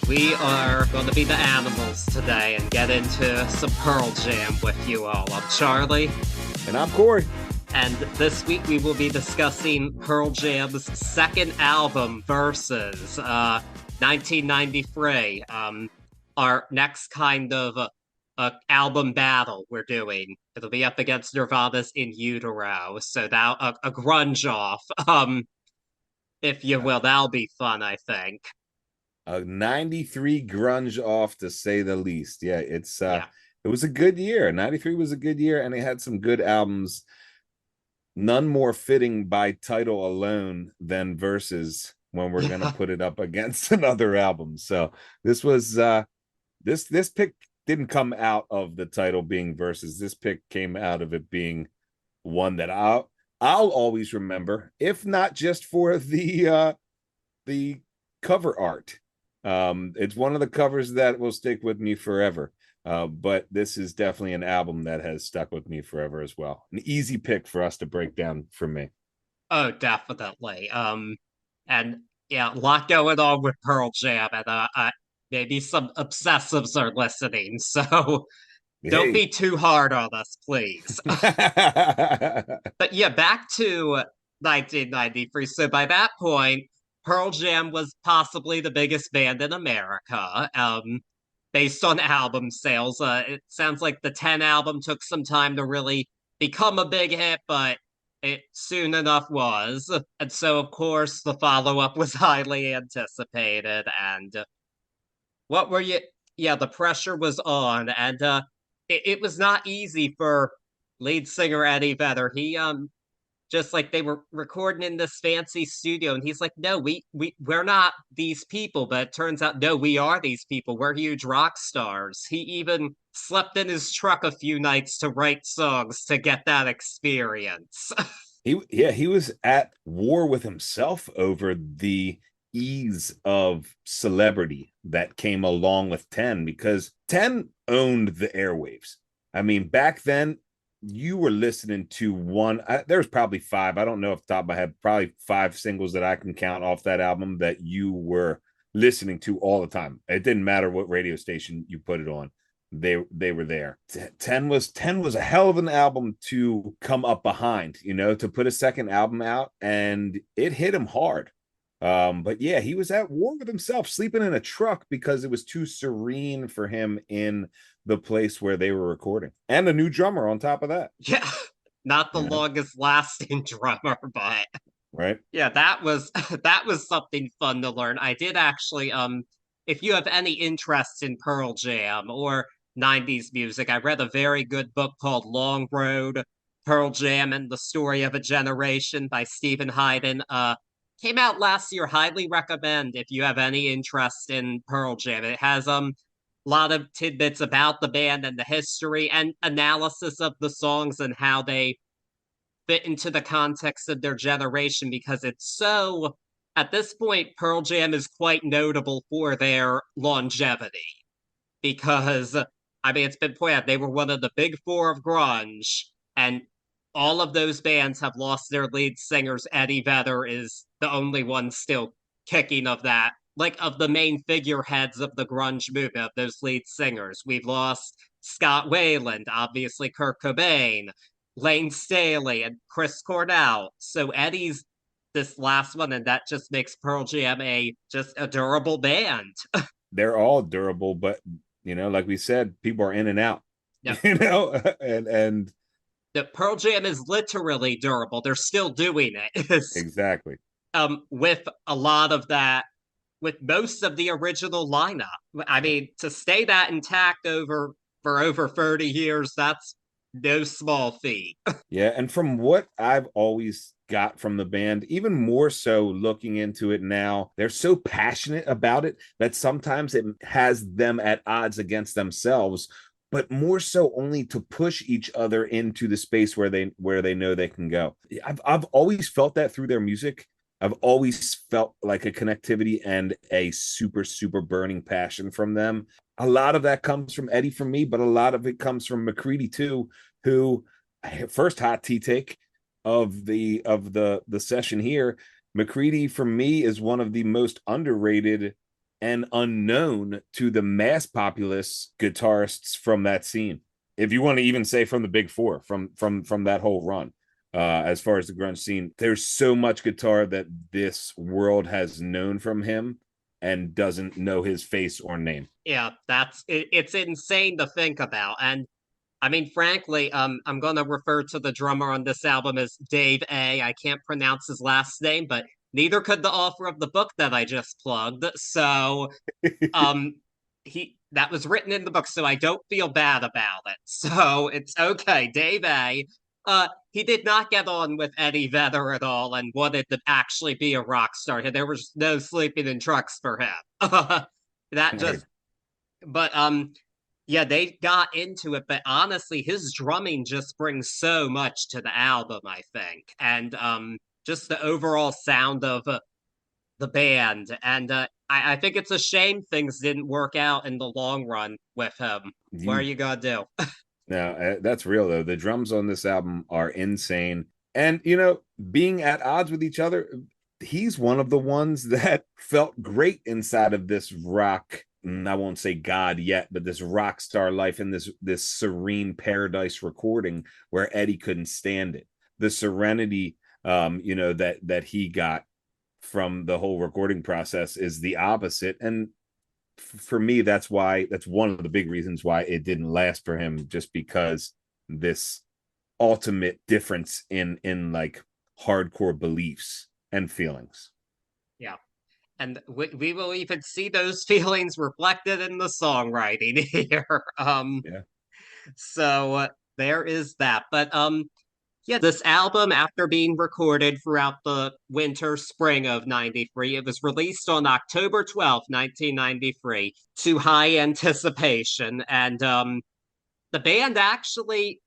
We are going to be the animals today and get into some Pearl Jam with you all. I'm Charlie, And I'm Cory. and this week we will be discussing Pearl Jam's second album, Versus, 1993. Our next kind of album battle we're doing. It'll be up against Nirvana's In Utero, so that a grunge off, if you A, will. That'll be fun, I think. a 93 grunge off, to say the least. Yeah, Yeah. it was a good year. 93 was a good year, and it had some good albums. None more fitting by title alone than Versus when we're gonna put it up against another album. So this was this pick didn't come out of the title being Versus. This pick came out of it being one that I'll always remember, if not just for the cover art. It's one of the covers that will stick with me forever. But this is definitely an album that has stuck with me forever as well. An easy pick for us to break down for me. Oh, definitely. And yeah, a lot going on with Pearl Jam, and maybe some obsessives are listening, so don't Hey. be too hard on us, please. But yeah, back to 1993. So by that point, Pearl Jam was possibly the biggest band in America, based on album sales. It sounds like the 10 album took some time to really become a big hit, but it soon enough was. And so, of course, the follow up was highly anticipated. And what were you? Yeah, the pressure was on, and it was not easy for lead singer Eddie Vedder. He just like they were recording in this fancy studio, and he's like, no, we're not these people. But it turns out, no, we are these people. We're huge rock stars. He even slept in his truck a few nights to write songs to get that experience. He was at war with himself over the ease of celebrity that came along with 10, because 10 owned the airwaves. I mean, back then you were listening to there's probably five, I don't know off the top of my head, probably five singles that I can count off that album that you were listening to all the time. It didn't matter what radio station you put it on, they were there. 10 was a hell of an album to come up behind, to put a second album out, and it hit him hard. But yeah, he was at war with himself, sleeping in a truck because it was too serene for him in the place where they were recording, and a new drummer on top of that. Yeah, not the You know, longest lasting drummer, but right? yeah, that was that was something fun to learn. I did actually if you have any interest in Pearl Jam or 90s music, I read a very good book called Long Road, Pearl Jam and the Story of a Generation by Stephen Hayden. Came out last year. Highly recommend if you have any interest in Pearl Jam. It has a lot of tidbits about the band and the history and analysis of the songs and how they fit into the context of their generation, because it's so at this point Pearl Jam is quite notable for their longevity, because I mean it's been pointed out they were one of the big four of grunge, and all of those bands have lost their lead singers. Eddie Vedder is the only one still kicking of that, like of the main figureheads of the grunge movement, of those lead singers. We've lost Scott Weiland, obviously Kurt Cobain, Lane Staley, and Chris Cornell. So Eddie's this last one, and that just makes Pearl Jam just a durable band. They're all durable, but like we said, people are in and out. Yeah, And the Pearl Jam is literally durable. They're still doing it. exactly. With a lot of that, with most of the original lineup. I mean, to stay that intact for over 30 years, that's no small feat. Yeah, and from what I've always got from the band, even more so looking into it now, they're so passionate about it that sometimes it has them at odds against themselves, but more so only to push each other into the space where they know they can go. I've always felt that through their music. I've always felt like a connectivity and a super, super burning passion from them. A lot of that comes from Eddie for me, but a lot of it comes from McCready too, who, first hot tea take of the session here, McCready for me is one of the most underrated and unknown to the mass populace guitarists from that scene. If you want to even say from the big four, from that whole run, as far as the grunge scene, there's so much guitar that this world has known from him and doesn't know his face or name. Yeah, it's insane to think about. And I mean, frankly, I'm gonna refer to the drummer on this album as Dave A. I can't pronounce his last name, but neither could the author of the book that I just plugged. So, um, he that was written in the book, so I don't feel bad about it. So it's okay. Dave A. He did not get on with Eddie Vedder at all and wanted to actually be a rock star. There was no sleeping in trucks for him. That Right. just, but yeah, they got into it, but honestly, his drumming just brings so much to the album, I think. And just the overall sound of the band. And I think it's a shame things didn't work out in the long run with him. What are You you gonna do? Now, that's real though. The drums on this album are insane. And being at odds with each other, he's one of the ones that felt great inside of this rock. I won't say God yet, but this rock star life in this serene paradise recording where Eddie couldn't stand it. The serenity that he got from the whole recording process is the opposite. And for me, that's one of the big reasons why it didn't last for him, just because this ultimate difference in like hardcore beliefs and feelings. Yeah. And we will even see those feelings reflected in the songwriting here. Yeah. So there is that. But yeah, this album, after being recorded throughout the winter spring of 93, it was released on October 12th, 1993, to high anticipation. And the band actually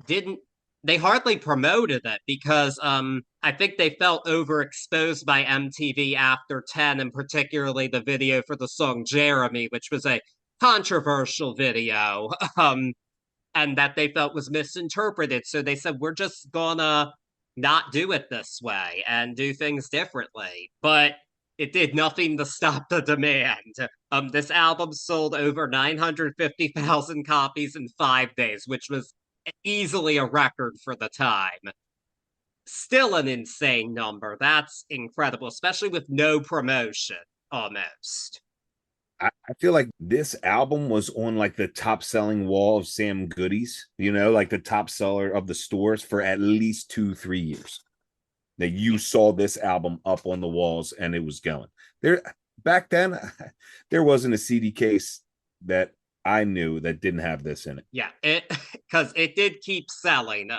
didn't, they hardly promoted it because I think they felt overexposed by MTV after 10, and particularly the video for the song Jeremy, which was a controversial video. And that they felt was misinterpreted. So they said, we're just gonna not do it this way and do things differently. But it did nothing to stop the demand. This album sold over 950,000 copies in 5 days, which was easily a record for the time. Still an insane number. That's incredible, especially with no promotion almost. I feel like this album was on like the top selling wall of Sam Goody's, like the top seller of the stores for at least 2-3 years. That you Yeah. saw this album up on the walls and it was going. There back then, there wasn't a CD case that I knew that didn't have this in it. Yeah, it because it did keep selling.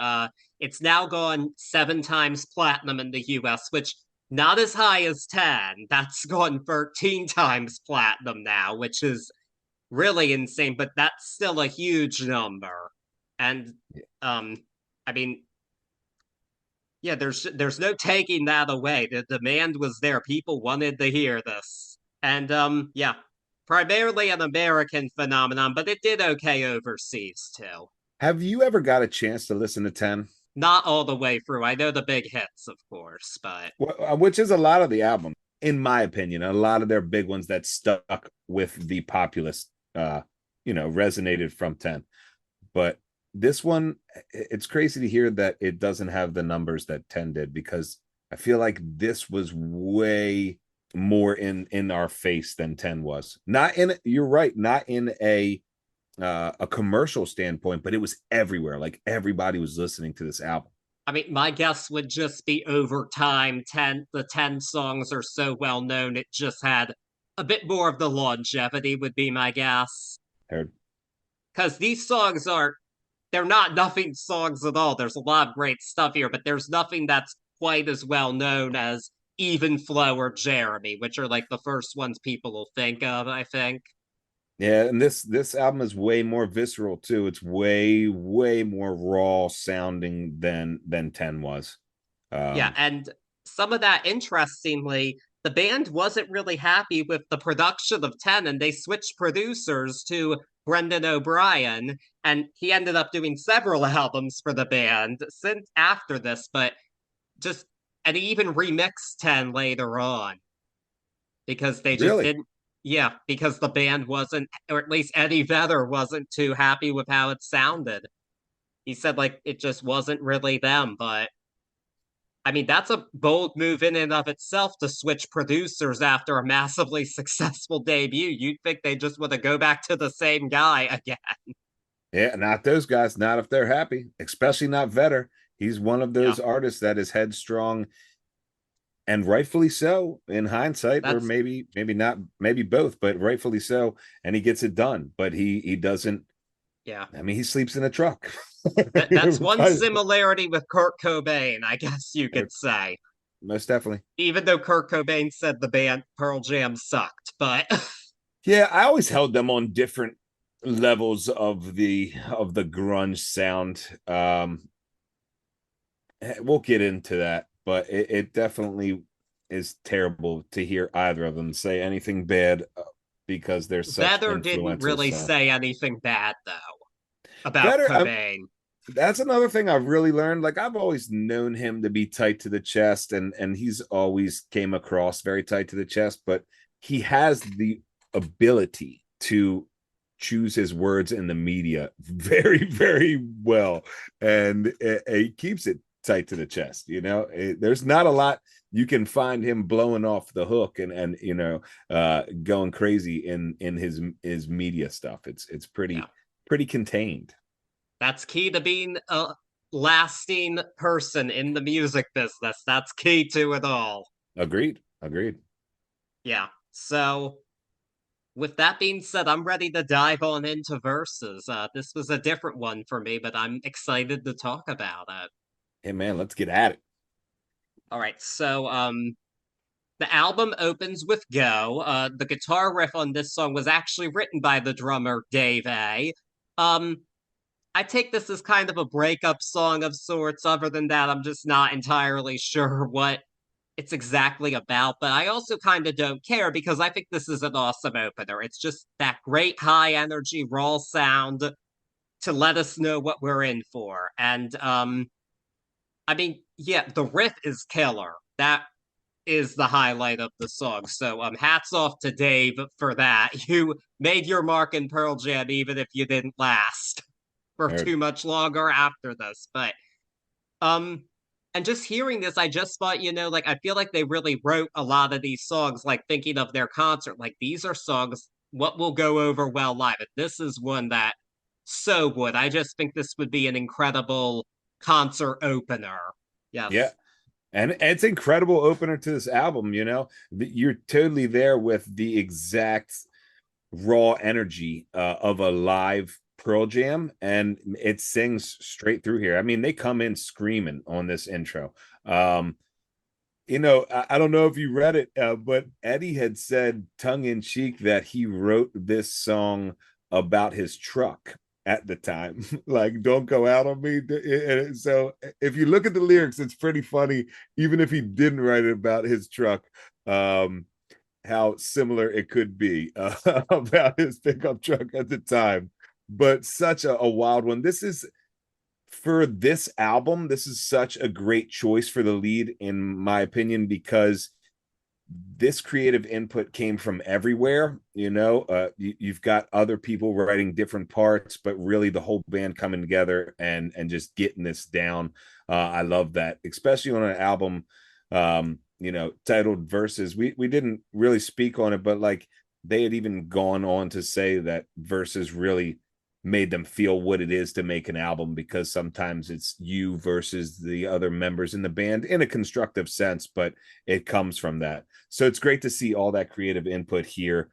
It's now gone 7 times platinum in the US, which not as high as 10. That's gone 13 times platinum now, which is really insane, but that's still a huge number. And Yeah. um, I mean, yeah, there's no taking that away. The demand was there. People wanted to hear this. And yeah, primarily an American phenomenon, but it did okay overseas too. Have you ever got a chance to listen to 10? Not all the way through. I know the big hits, of course, but Which is a lot of the album, in my opinion. A lot of their big ones that stuck with the populace, resonated from 10. But this one, it's crazy to hear that it doesn't have the numbers that 10 did, because I feel like this was way more in our face than 10 was. Not in, you're right, not in a commercial standpoint, but it was everywhere. Like everybody was listening to this album. I mean, my guess would just be over time. The 10 songs are so well known, it just had a bit more of the longevity, would be my guess. Heard. Because these songs they're not nothing songs at all. There's a lot of great stuff here, but there's nothing that's quite as well known as Even Flow or Jeremy, which are like the first ones people will think of, I think. Yeah, and this album is way more visceral too. It's way more raw sounding than 10 was. Yeah, Um, and some of that, interestingly, the band wasn't really happy with the production of 10, and they switched producers to Brendan O'Brien, and he ended up doing several albums for the band since after this, but just, and he even remixed 10 later on because they just really? didn't. Yeah, because the band wasn't, or at least Eddie Vedder wasn't too happy with how it sounded. He said like it just wasn't really them, but I mean that's a bold move in and of itself to switch producers after a massively successful debut. You'd think they just want to go back to the same guy again. Yeah, not those guys, not if they're happy, especially not Vetter. He's one of Yeah, those artists that is headstrong and rightfully so in hindsight, or that's maybe not, maybe both, but rightfully so. And he gets it done, but he doesn't. yeah. I mean, he sleeps in a truck. That's one similarity with Kurt Cobain, I guess you could say. Most definitely. Even though Kurt Cobain said the band Pearl Jam sucked, but Yeah, I always held them on different levels of the grunge sound. We'll get into that, but it definitely is terrible to hear either of them say anything bad because they're such Vedder didn't influential really songs. say anything bad though about Better, Cobain. that's another thing I've really learned. Like I've always known him to be tight to the chest, and he's always came across very tight to the chest, but he has the ability to choose his words in the media very, very well, and he keeps it tight to the chest. There's not a lot you can find him blowing off the hook and going crazy in his media stuff. It's Yeah, pretty contained. that's key to being a lasting person in the music business. That's key to it all. Agreed. Yeah. So, with that being said, I'm ready to dive on into verses. This was a different one for me, but I'm excited to talk about it. Hey man, let's get at it. All right. So, the album opens with Go. The guitar riff on this song was actually written by the drummer Dave A. Um, I take this as kind of a breakup song of sorts. Other than that, I'm just not entirely sure what it's exactly about, but I also kind of don't care because I think this is an awesome opener. It's just that great high energy raw sound to let us know what we're in for. And I mean, yeah, the riff is killer. That is the highlight of the song. So hats off to Dave for that. You made your mark in Pearl Jam even if you didn't last for Nerd. too much longer after this. But um, and just hearing this, I just thought, like I feel like they really wrote a lot of these songs, like thinking of their concert. Like these are songs what will go over well live. And this is one that so would. I just think this would be an incredible concert opener. Yeah. Yes. And it's incredible opener to this album, You're totally there with the exact raw energy of a live Pearl Jam, and it sings straight through here. I mean, they come in screaming on this intro. I don't know if you read it, but Eddie had said tongue in cheek that he wrote this song about his truck at the time. Like, don't go out on me. And so if you look at the lyrics, it's pretty funny, even if he didn't write it about his truck. How similar it could be about his pickup truck at the time. But such a wild one. This is for this album, this is such a great choice for the lead, in my opinion, because this creative input came from everywhere. You've got other people writing different parts, but really the whole band coming together and just getting this down. I love that, especially on an album titled Verses. We didn't really speak on it, but like they had even gone on to say that Verses really made them feel what it is to make an album, because sometimes it's you versus the other members in the band in a constructive sense, but it comes from that. So it's great to see all that creative input here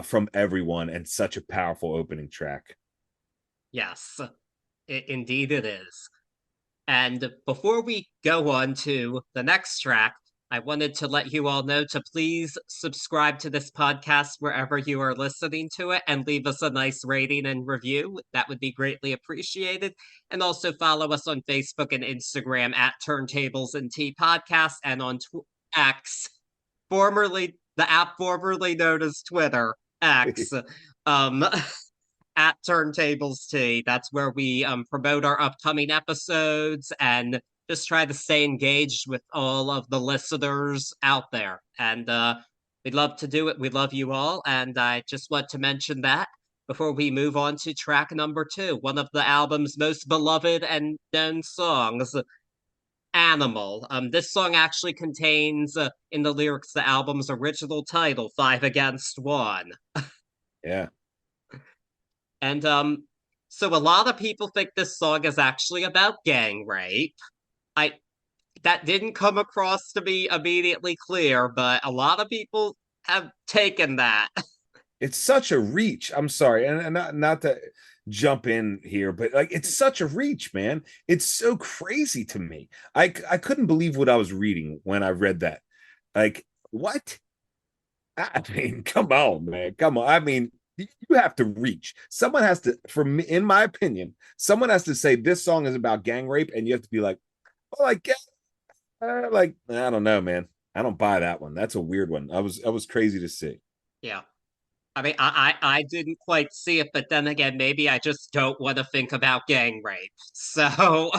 from everyone, and such a powerful opening track. Yes. Indeed it is. And before we go on to the next track, I wanted to let you all know to please subscribe to this podcast wherever you are listening to it and leave us a nice rating and review. That would be greatly appreciated. And also follow us on Facebook and Instagram at Turntables and Tea Podcast, and on X, formerly the app formerly known as Twitter, X. Um, at Turntables Tea. That's where we promote our upcoming episodes and just try to stay engaged with all of the listeners out there. And We'd love to do it. We love you all. And I just want to mention that before we move on to track number two, one of the album's most beloved and known songs, Animal. This song actually contains in the lyrics the album's original title, Five Against One. Yeah. And so a lot of people think this song is actually about gang rape. I That didn't come across to me immediately clear, but a lot of people have taken that. It's such a reach. I'm sorry, and not to jump in here, but like it's such a reach, man. It's so crazy to me. I couldn't believe what I was reading when I read that. Like, what? I mean, come on, man. Come on. I mean, you have to reach. Someone has to, for me, in my opinion, someone has to say this song is about gang rape, and you have to be like, oh, I guess, like, I don't know, man. I don't buy that one. That's a weird one. I was crazy to see. Yeah. I mean, I didn't quite see it, but then again, maybe I just don't want to think about gang rape. So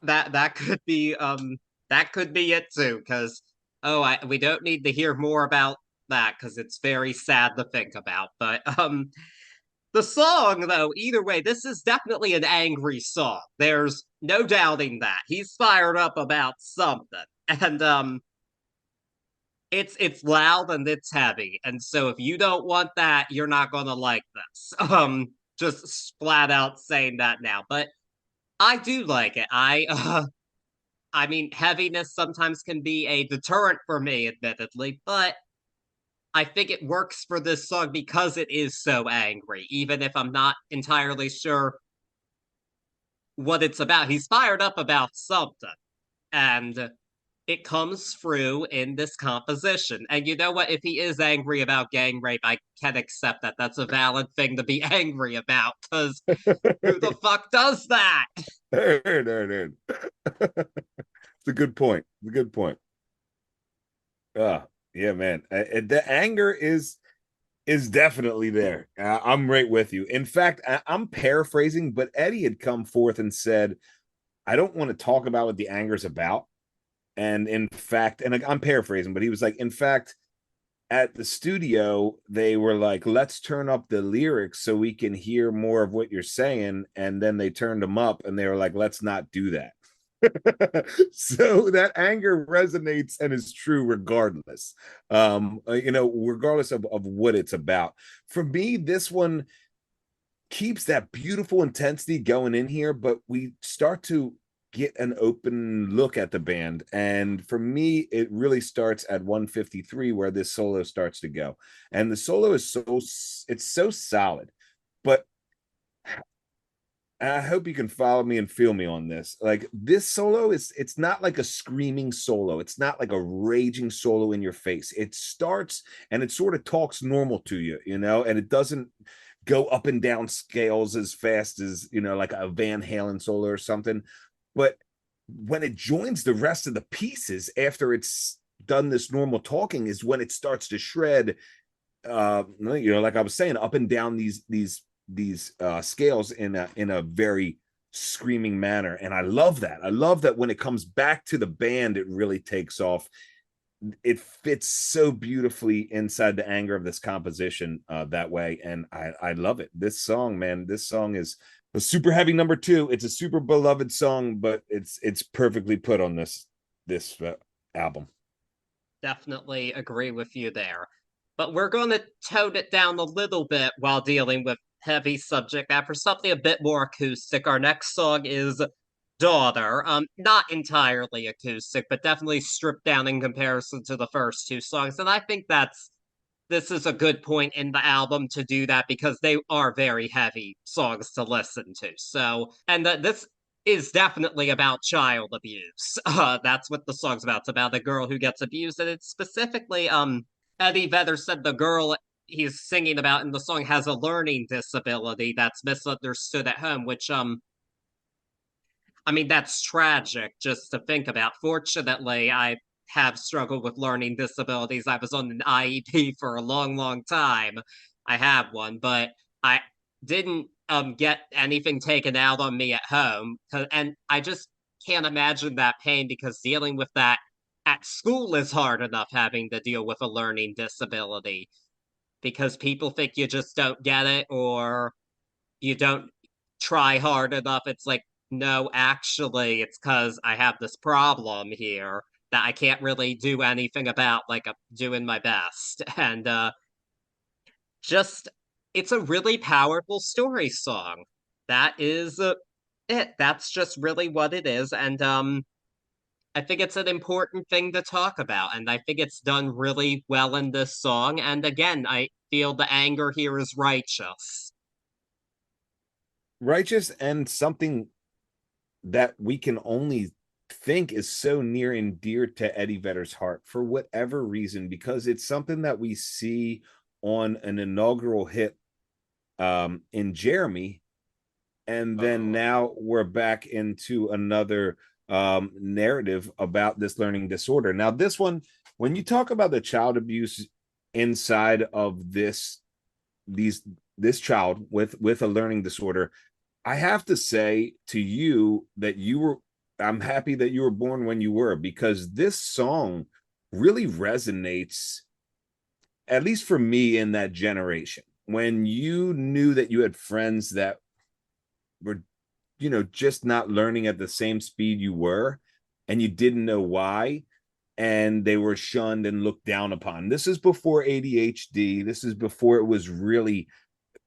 that could be that could be it too, because we don't need to hear more about that because it's very sad to think about. But the song though, either way, this is definitely an angry song. There's no doubting that. He's fired up about something. And it's loud and it's heavy. And so if you don't want that, you're not gonna like this. Just flat out saying that now. But I do like it. I mean, heaviness sometimes can be a deterrent for me, admittedly, but I think it works for this song because it is so angry, even if I'm not entirely sure what it's about. He's fired up about something, and it comes through in this composition. And you know what? If he is angry about gang rape, I can accept that. That's a valid thing to be angry about, because who the fuck does that? It's a good point. It's a good point. Yeah, man. The anger is definitely there. I'm right with you. In fact, I'm paraphrasing, but Eddie had come forth and said, "I don't want to talk about what the anger's about." And in fact, and I'm paraphrasing, but he was like, in fact, at the studio, they were like, let's turn up the lyrics so we can hear more of what you're saying. And then they turned them up and they were like, let's not do that. So that anger resonates and is true regardless. Regardless of what it's about. For me, this one keeps that beautiful intensity going in here, but we start to get an open look at the band. And for me, it really starts at 153 where this solo starts to go. And the solo is it's so solid. But I hope you can follow me and feel me on this. Like this solo it's not like a screaming solo. It's not like a raging solo in your face. It starts and it sort of talks normal to you, and it doesn't go up and down scales as fast as, like a Van Halen solo or something. But when it joins the rest of the pieces after it's done this normal talking is when it starts to shred, like I was saying, up and down these scales in a very screaming manner. And I love that. I love that when it comes back to the band, it really takes off. It fits so beautifully inside the anger of this composition that way. And I love it. This song, man, this song is a super heavy number two. It's a super beloved song, but it's perfectly put on this album. Definitely agree with you there. But we're going to tone it down a little bit while dealing with heavy subject matter, something a bit more acoustic. Our next song is Daughter. Not entirely acoustic, but definitely stripped down in comparison to the first two songs. And I think this is a good point in the album to do that because they are very heavy songs to listen to. So, and this is definitely about child abuse. That's what the song's about. It's about a girl who gets abused, and it's specifically Eddie Vedder said the girl he's singing about in the song has a learning disability that's misunderstood at home, which I mean that's tragic just to think about. Fortunately, I have struggled with learning disabilities. I was on an IEP for a long, long time. I have one, but I didn't get anything taken out on me at home. And I just can't imagine that pain because dealing with that at school is hard enough having to deal with a learning disability because people think you just don't get it or you don't try hard enough. It's like, no, actually, it's because I have this problem here that I can't really do anything about, like I'm doing my best. And just, it's a really powerful story song. That is it. That's just really what it is. And I think it's an important thing to talk about, and I think it's done really well in this song. And again, I feel the anger here is righteous. Righteous and something that we can only think is so near and dear to Eddie Vedder's heart for whatever reason, because it's something that we see on an inaugural hit in Jeremy, and then Oh, now we're back into another narrative about this learning disorder. Now, this one, when you talk about the child abuse inside of these this child with a learning disorder, I have to say to you that I'm happy that you were born when you were, because this song really resonates, at least for me, in that generation. When you knew that you had friends that were, just not learning at the same speed you were, and you didn't know why, and they were shunned and looked down upon. This is before ADHD. This is before it was really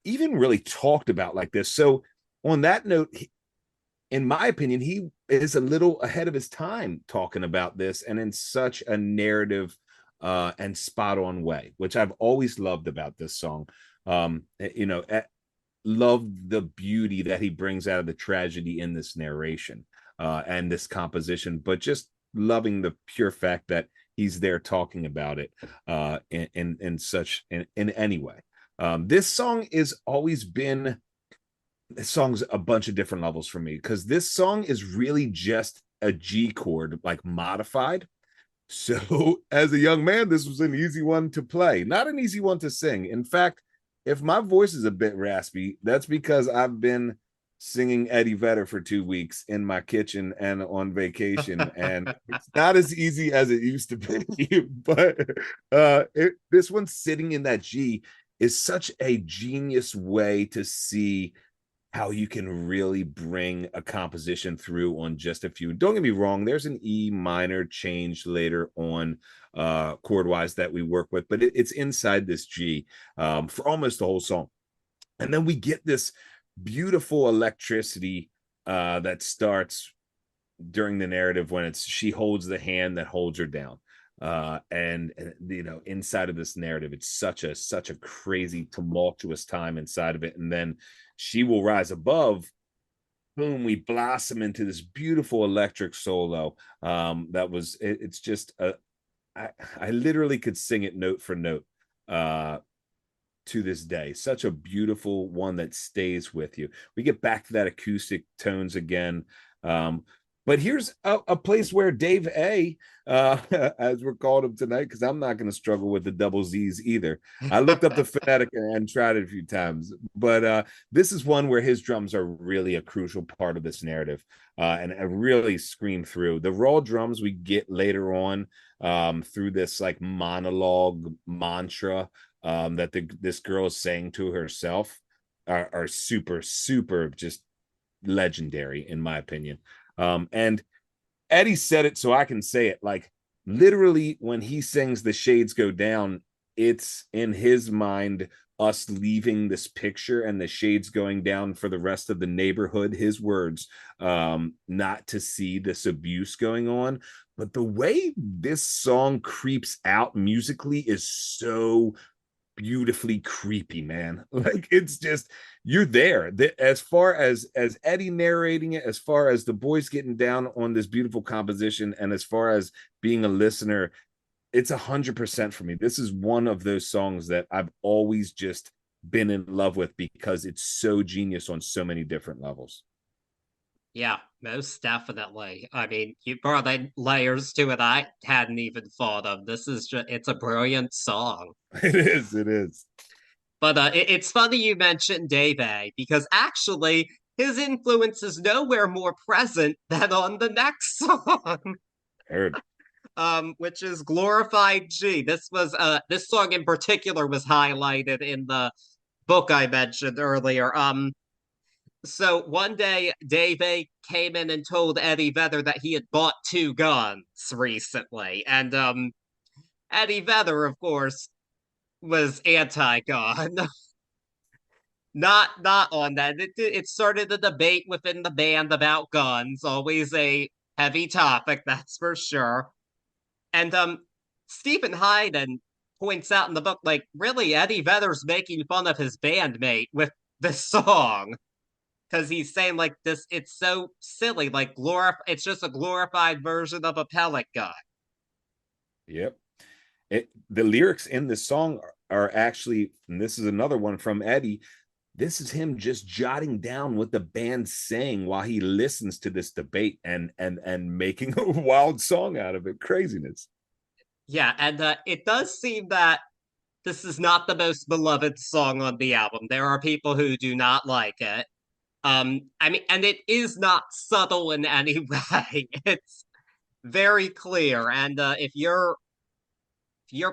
even really talked about like this. So, on that note, in my opinion, he is a little ahead of his time talking about this, and in such a narrative and spot on way, which I've always loved about this song. You know, love the beauty that he brings out of the tragedy in this narration and this composition, but just loving the pure fact that he's there talking about it in such in any way. This song has always been, this song's a bunch of different levels for me, because this song is really just a G chord, like modified. So, as a young man, this was an easy one to play, not an easy one to sing. In fact, if my voice is a bit raspy, that's because I've been singing Eddie Vedder for 2 weeks in my kitchen and on vacation, and it's not as easy as it used to be. But this one sitting in that G is such a genius way to see how you can really bring a composition through on just a few. Don't get me wrong, there's an E minor change later on chord wise that we work with, but it's inside this G for almost the whole song. And then we get this beautiful electricity that starts during the narrative when it's she holds the hand that holds her down. And inside of this narrative, it's such a crazy tumultuous time inside of it, and then she will rise above. Boom, we blossom into this beautiful electric solo. It's just I literally could sing it note for note uh to this day. Such a beautiful one that stays with you. We get back to that acoustic tones again. Um, but here's a place where Dave A, as we're calling him tonight, because I'm not going to struggle with the double Z's either. I looked up the phonetic and tried it a few times, but this is one where his drums are really a crucial part of this narrative, and I really scream through. The raw drums we get later on through this like monologue mantra that this girl is saying to herself are super, super just legendary, in my opinion. And Eddie said it, so I can say it. Like, literally, when he sings The Shades Go Down, it's in his mind us leaving this picture and the shades going down for the rest of the neighborhood, his words, not to see this abuse going on. But the way this song creeps out musically is so beautifully creepy, man. Like, it's just, you're there. As far as Eddie narrating it, as far as the boys getting down on this beautiful composition, and as far as being a listener, it's 100% for me. This is one of those songs that I've always just been in love with, because it's so genius on so many different levels. yeah, most definitely. I mean, you brought in layers to it I hadn't even thought of. This is just, it's a brilliant song. It is. But it's funny you mentioned Dave A, because actually his influence is nowhere more present than on the next song. Heard. which is Glorified G. This song in particular was highlighted in the book I mentioned earlier. So one day Dave A came in and told Eddie Vedder that he had bought two guns recently. And Eddie Vedder, of course, was anti-gun. Not on that. It started a debate within the band about guns, always a heavy topic, that's for sure. And Stephen Hayden points out in the book, like, really, Eddie Vedder's making fun of his bandmate with this song. Because he's saying like this, it's so silly, like it's just a glorified version of a pellet gun. Yep. The lyrics in this song are actually, and this is another one from Eddie. This is him just jotting down what the band's saying while he listens to this debate and making a wild song out of it. Craziness. Yeah, and it does seem that this is not the most beloved song on the album. There are people who do not like it. I mean, and it is not subtle in any way. It's very clear. And if you're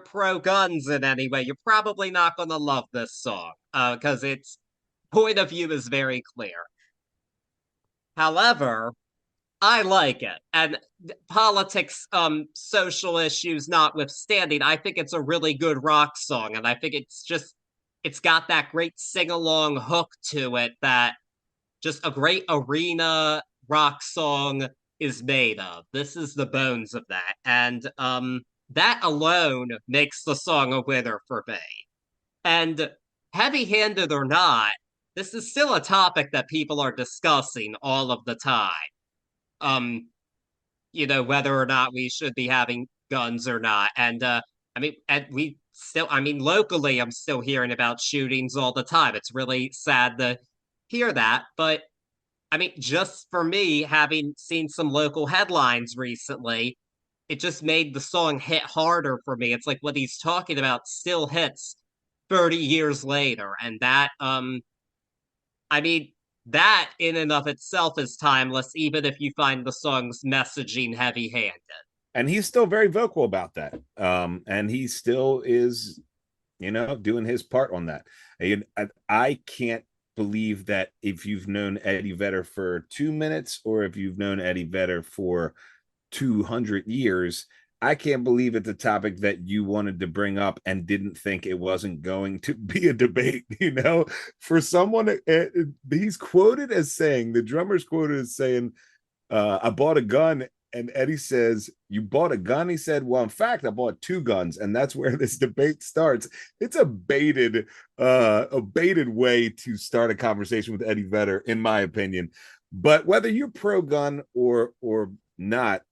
pro guns in any way, you're probably not going to love this song because its point of view is very clear. However, I like it. And politics, social issues notwithstanding, I think it's a really good rock song. And I think it's got that great sing along hook to it that just a great arena rock song is made of. This is the bones of that. And that alone makes the song a winner for me. And heavy handed or not, this is still a topic that people are discussing all of the time. Um, whether or not we should be having guns or not. And I mean, and we still, I mean, locally, I'm still hearing about shootings all the time. It's really sad to hear that. But I mean, just for me, having seen some local headlines recently, it just made the song hit harder for me. It's like what he's talking about still hits 30 years later. And that, I mean, that in and of itself is timeless, even if you find the song's messaging heavy handed. And he's still very vocal about that. And he still is, doing his part on that. And I can't believe that if you've known Eddie Vedder for 2 minutes or if you've known Eddie Vedder for 200 years, I can't believe it's a topic that you wanted to bring up and didn't think it wasn't going to be a debate. For someone, he's quoted as saying, the drummer's quoted as saying, I bought a gun. And Eddie says, you bought a gun? He said, well, in fact, I bought two guns. And that's where this debate starts. It's a baited way to start a conversation with Eddie Vedder, in my opinion. But whether you're pro gun or not,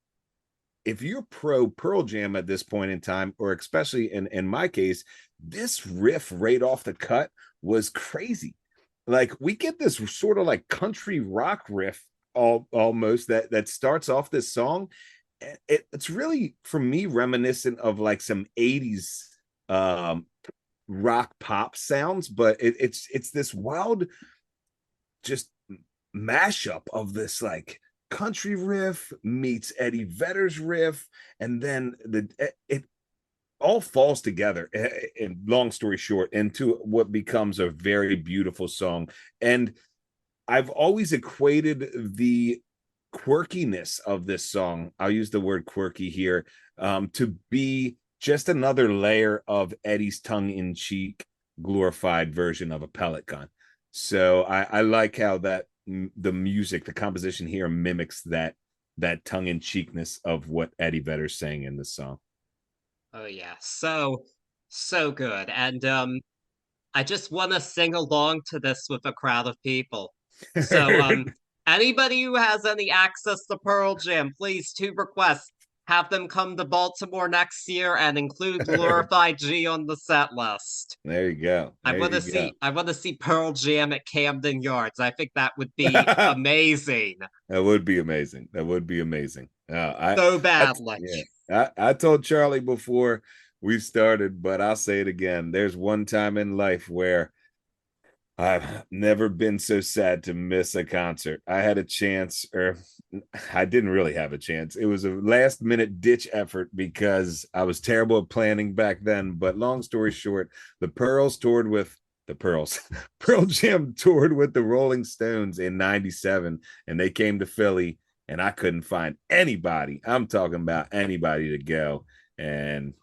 if you're pro Pearl Jam at this point in time, or especially in my case, this riff right off the cut was crazy. Like, we get this sort of like country rock riff almost that starts off this song. It's really, for me, reminiscent of like some 80s rock pop sounds, but it's this wild just mashup of this like country riff meets Eddie Vedder's riff, and then it all falls together, in long story short, into what becomes a very beautiful song. And I've always equated the quirkiness of this song, I'll use the word quirky here, to be just another layer of Eddie's tongue-in-cheek glorified version of a pellet gun. So I like how that the music, the composition here mimics that tongue-in-cheekness of what Eddie Vedder's saying in this song. Oh yeah, so good. And I just want to sing along to this with a crowd of people. So anybody who has any access to Pearl Jam, please, two requests. Have them come to Baltimore next year and include Glorified G on the set list. There you go. I want to see Pearl Jam at Camden Yards. I think that would be amazing. That would be amazing. That would be amazing. So badly. I told Charlie before we started, but I'll say it again. There's one time in life where I've never been so sad to miss a concert. I had a chance, or I didn't really have a chance. It was a last minute ditch effort because I was terrible at planning back then. But long story short, the Pearls toured with the Pearls. Pearl Jam toured with the Rolling Stones in 97, and they came to Philly, and I couldn't find anybody. I'm talking about anybody to go. And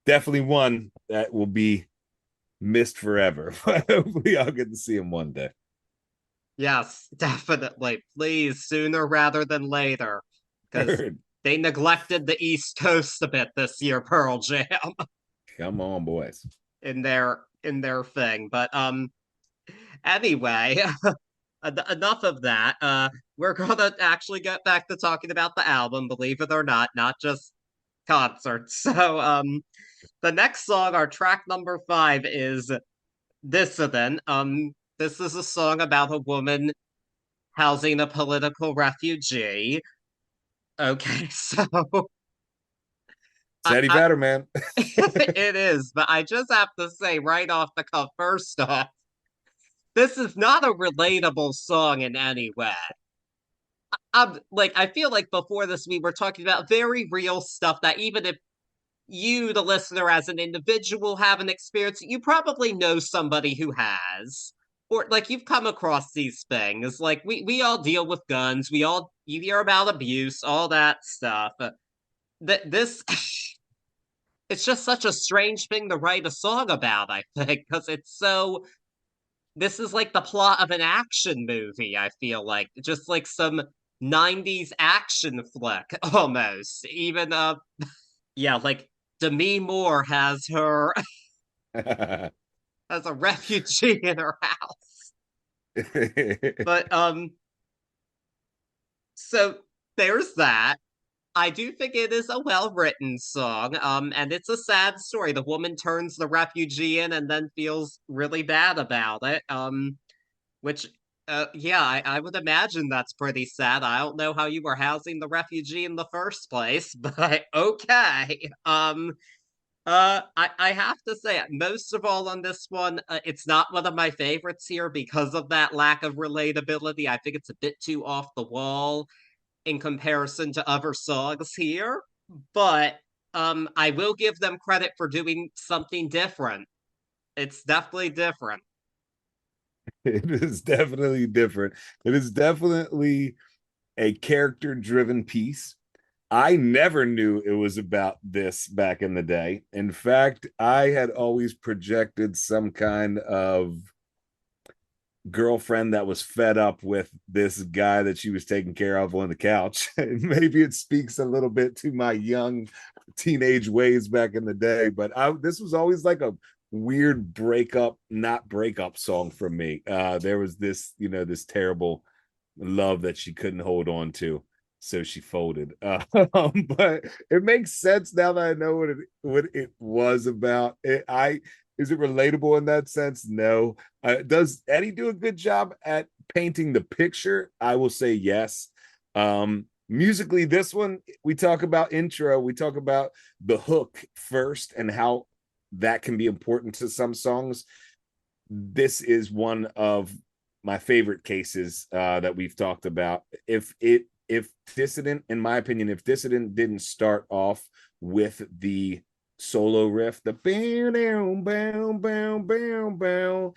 definitely one that will be missed forever. But hopefully I'll get to see him one day. Yes, definitely. Please, sooner rather than later, because Heard. they neglected the East Coast a bit this year, Pearl Jam, Come on, boys. in their thing. But anyway, enough of that. We're gonna actually get back to talking about the album, believe it or not just concerts. So the next song, our track number 5, is Dissident. This is a song about a woman housing a political refugee. Okay, so It's Eddie I Vedder, man. it is, but I just have to say right off the cuff, first off, this is not a relatable song in any way. Like I feel like before this we were talking about very real stuff that even if you, the listener, as an individual, have an experience, you probably know somebody who has. Or like you've come across these things. Like we all deal with guns. We all you hear about abuse, all that stuff. That this it's just such a strange thing to write a song about, I think, because it's so this is like the plot of an action movie, I feel like. Just like some 90s action flick almost. Even yeah, like Demi Moore has her as a refugee in her house. But so there's that. I do think it is a well-written song. And it's a sad story. The woman turns the refugee in and then feels really bad about it. Which yeah, I would imagine that's pretty sad. I don't know how you were housing the refugee in the first place, but okay. I have to say, most of all on this one, it's not one of my favorites here because of that lack of relatability. I think it's a bit too off the wall in comparison to other songs here, but I will give them credit for doing something different. It's definitely different. It is definitely different. It is definitely a character driven piece. I never knew it was about this back in the day. In fact, I had always projected some kind of girlfriend that was fed up with this guy that she was taking care of on the couch. Maybe it speaks a little bit to my young teenage ways back in the day, but this was always like a weird breakup, not breakup song for me. There was this, this terrible love that she couldn't hold on to. So she folded. But it makes sense now that I know what it was about. Is it relatable in that sense? No. Does Eddie do a good job at painting the picture? I will say yes. Musically, this one, we talk about intro, we talk about the hook first and how that can be important to some songs. This is one of my favorite cases that we've talked about. If Dissident, in my opinion, if Dissident didn't start off with the solo riff, the bam, bam, bam, bam, bam, bam,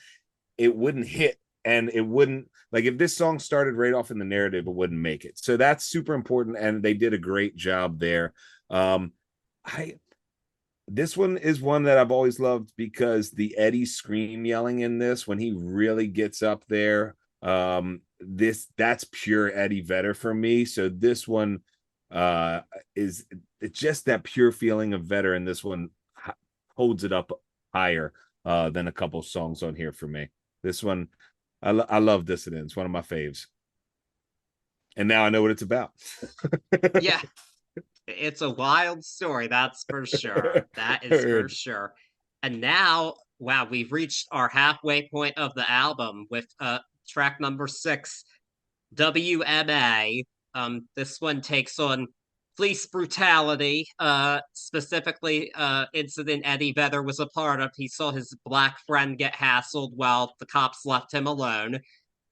it wouldn't hit, and it wouldn't, like, if this song started right off in the narrative, it wouldn't make it. So that's super important, and they did a great job there. I This one is one that I've always loved because the Eddie scream yelling in this, when he really gets up there, that's pure Eddie Vedder for me. So this one is it's just that pure feeling of Vedder, and this one holds it up higher than a couple songs on here for me. This one, I love Dissident. It's one of my faves, and now I know what it's about. Yeah, it's a wild story, that's for sure. That is for sure. And now, wow, we've reached our halfway point of the album with track number 6, WMA. This one takes on police brutality, specifically incident Eddie Vedder was a part of. He saw his black friend get hassled while the cops left him alone.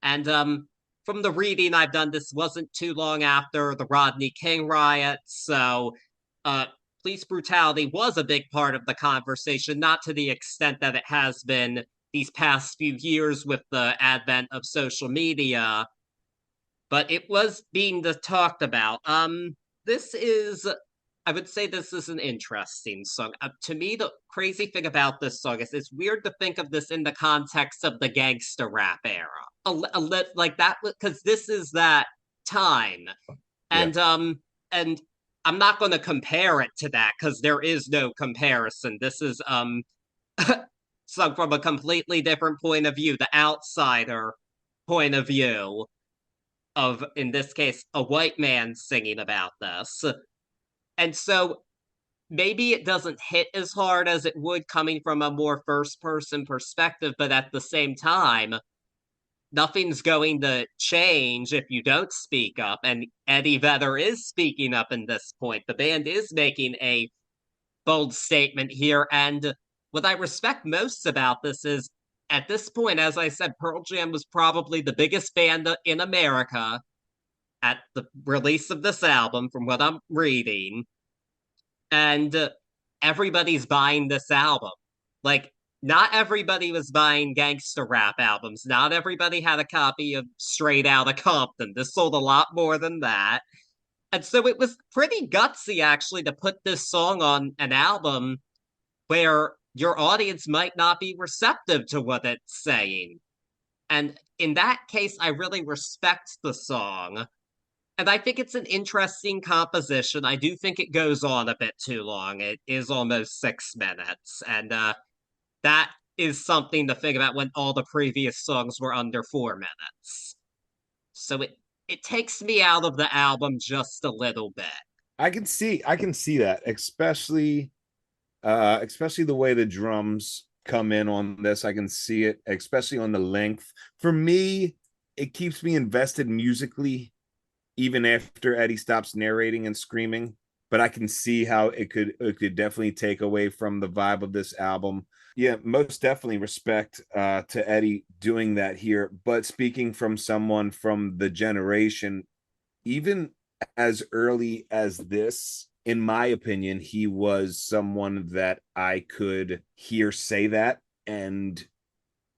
And from the reading I've done, this wasn't too long after the Rodney King riots. So uh, police brutality was a big part of the conversation, not to the extent that it has been these past few years with the advent of social media, but it was being talked about. This is, I would say, this is an interesting song. To me, the crazy thing about this song is it's weird to think of this in the context of the gangsta rap era, like that, because this is that time, Yeah. and I'm not going to compare it to that because there is no comparison. This is sung from a completely different point of view, the outsider point of view of, in this case, a white man singing about this. And so maybe it doesn't hit as hard as it would coming from a more first person perspective, but at the same time, nothing's going to change if you don't speak up. And Eddie Vedder is speaking up in this point. The band is making a bold statement here. And what I respect most about this is at this point, as I said, Pearl Jam was probably the biggest band in America at the release of this album, from what I'm reading, and everybody's buying this album. Like, not everybody was buying gangster rap albums. Not everybody had a copy of Straight Outta Compton. This sold a lot more than that. And so it was pretty gutsy, actually, to put this song on an album where your audience might not be receptive to what it's saying. And in that case, I really respect the song. And I think it's an interesting composition. I do think it goes on a bit too long. It is almost 6 minutes. And that is something to think about when all the previous songs were under 4 minutes. So it takes me out of the album just a little bit. I can see that, especially the way the drums come in on this. I can see it, especially on the length. For me, it keeps me invested musically even after Eddie stops narrating and screaming. But I can see how it could definitely take away from the vibe of this album. Yeah, most definitely respect to Eddie doing that here. But speaking from someone from the generation, even as early as this, in my opinion, he was someone that I could hear say that, and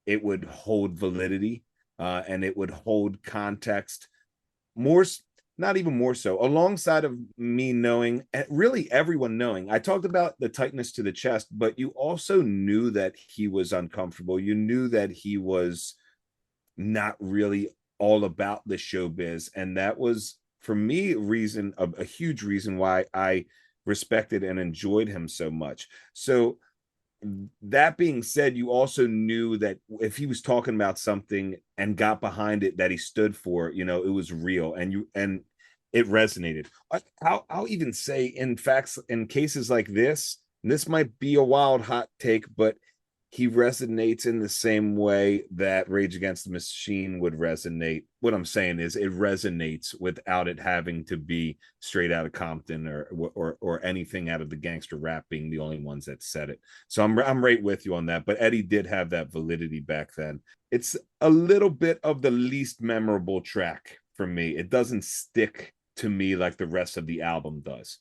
it would hold validity, and it would hold context more, not even more so, alongside of me knowing, really everyone knowing. I talked about the tightness to the chest, but you also knew that he was uncomfortable. You knew that he was not really all about the showbiz, and that was, for me, a huge reason why I respected and enjoyed him so much. So that being said, you also knew that if he was talking about something and got behind it, that he stood for, it was real, and it resonated. I'll even say, in facts, in cases like this might be a wild hot take, but he resonates in the same way that Rage Against the Machine would resonate. What I'm saying is, it resonates without it having to be Straight Outta Compton or anything out of the gangster rap being the only ones that said it. So I'm right with you on that. But Eddie did have that validity back then. It's a little bit of the least memorable track for me. It doesn't stick to me like the rest of the album does.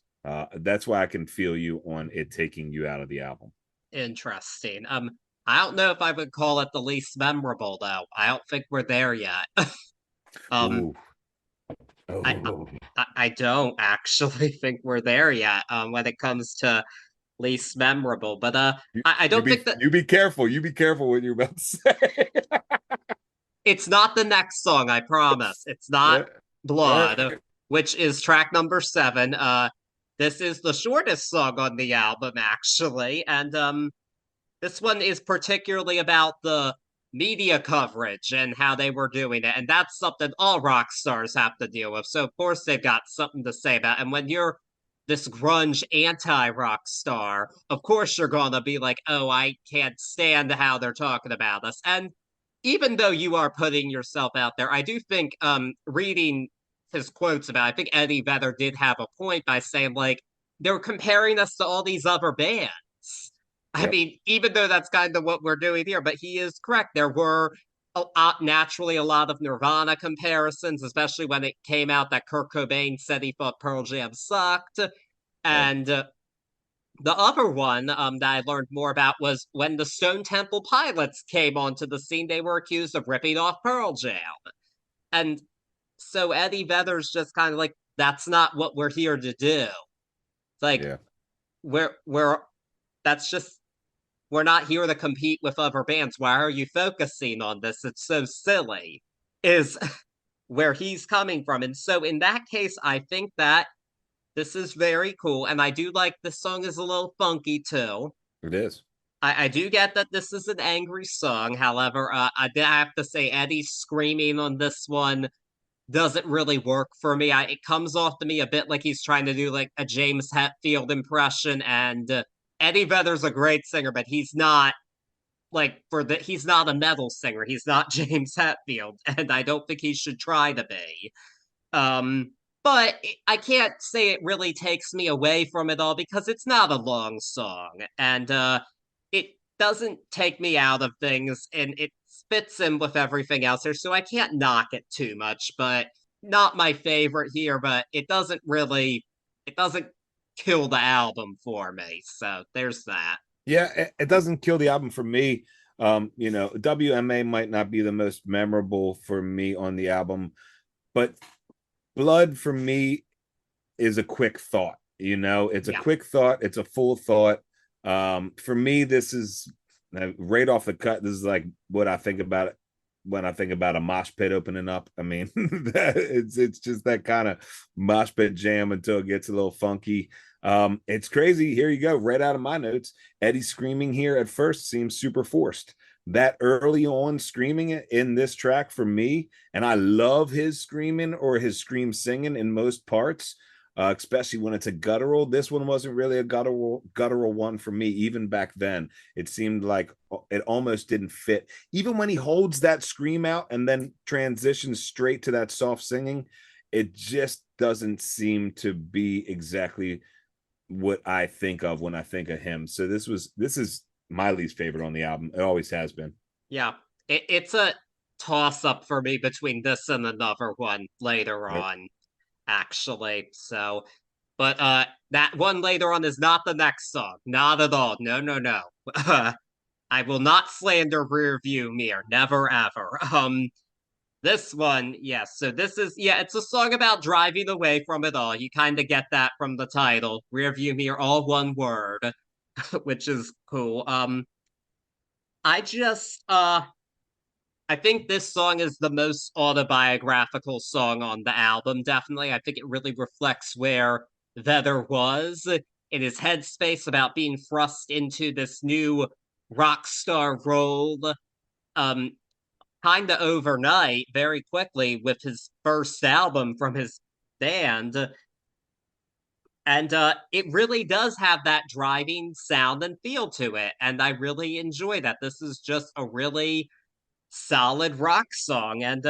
That's why I can feel you on it taking you out of the album. Interesting. I don't know if I would call it the least memorable though. I don't think we're there yet. um, Ooh. I, Oh. I don't actually think we're there yet. When it comes to least memorable, but You, I you don't be think that you be careful. You be careful what you're about to say. it's not the next song. I promise. It's not Yeah. All Blood, right. which is track number 7. This is the shortest song on the album actually, and this one is particularly about the media coverage and how they were doing it. And that's something all rock stars have to deal with. So, of course, they've got something to say about it. And when you're this grunge anti rock star, of course, you're going to be like, oh, I can't stand how they're talking about us. And even though you are putting yourself out there, I do think reading his quotes about it. I think Eddie Vedder did have a point by saying like they're comparing us to all these other bands. I Yep. mean, even though that's kind of what we're doing here, but he is correct. There were naturally a lot of Nirvana comparisons, especially when it came out that Kurt Cobain said he thought Pearl Jam sucked. Right. And the other one that I learned more about was when the Stone Temple Pilots came onto the scene, they were accused of ripping off Pearl Jam. And so Eddie Vedder's just kind of like, that's not what we're here to do. It's like, Yeah. we're that's just we're not here to compete with other bands. Why are you focusing on this? It's so silly, is where he's coming from. And so in that case, I think that this is very cool. And I do like the song is a little funky too. It is. I do get that this is an angry song. However, I did have to say Eddie's screaming on this one doesn't really work for me. It comes off to me a bit like he's trying to do like a James Hetfield impression, and Eddie Vedder's a great singer, but he's not he's not a metal singer. He's not James Hetfield, and I don't think he should try to be. Um, but I can't say it really takes me away from it all because it's not a long song, and it doesn't take me out of things, and it fits in with everything else here, so I can't knock it too much. But not my favorite here, but it doesn't kill the album for me. So there's that. Yeah, it doesn't kill the album for me. WMA might not be the most memorable for me on the album, but Blood for me is a quick thought. It's a Yeah. quick thought, it's a full thought. For me, this is right off the cut. This is like what I think about it when I think about a mosh pit opening up. I mean, it's just that kind of mosh pit jam until it gets a little funky. It's crazy. Here you go, right out of my notes. Eddie screaming here at first seems super forced. That early on screaming in this track for me, and I love his screaming or his scream singing in most parts, especially when it's a guttural. This one wasn't really a guttural one for me. Even back then, it seemed like it almost didn't fit. Even when he holds that scream out and then transitions straight to that soft singing, it just doesn't seem to be exactly what I think of when I think of him. So this is my least favorite on the album. It always has been. Yeah. It's a toss up for me between this and another one later Yep. on, actually. So, but that one later on is not the next song. Not at all. No, no, no. I will not slander rear view mirror. Never ever. This one, yes. So this is it's a song about driving away from it all. You kind of get that from the title. Rear view mirror, all one word, which is cool. I just I think this song is the most autobiographical song on the album, definitely. I think it really reflects where Vedder was in his headspace about being thrust into this new rock star role, um, kind of overnight, very quickly, with his first album from his band. And it really does have that driving sound and feel to it. And I really enjoy that. This is just a really solid rock song. And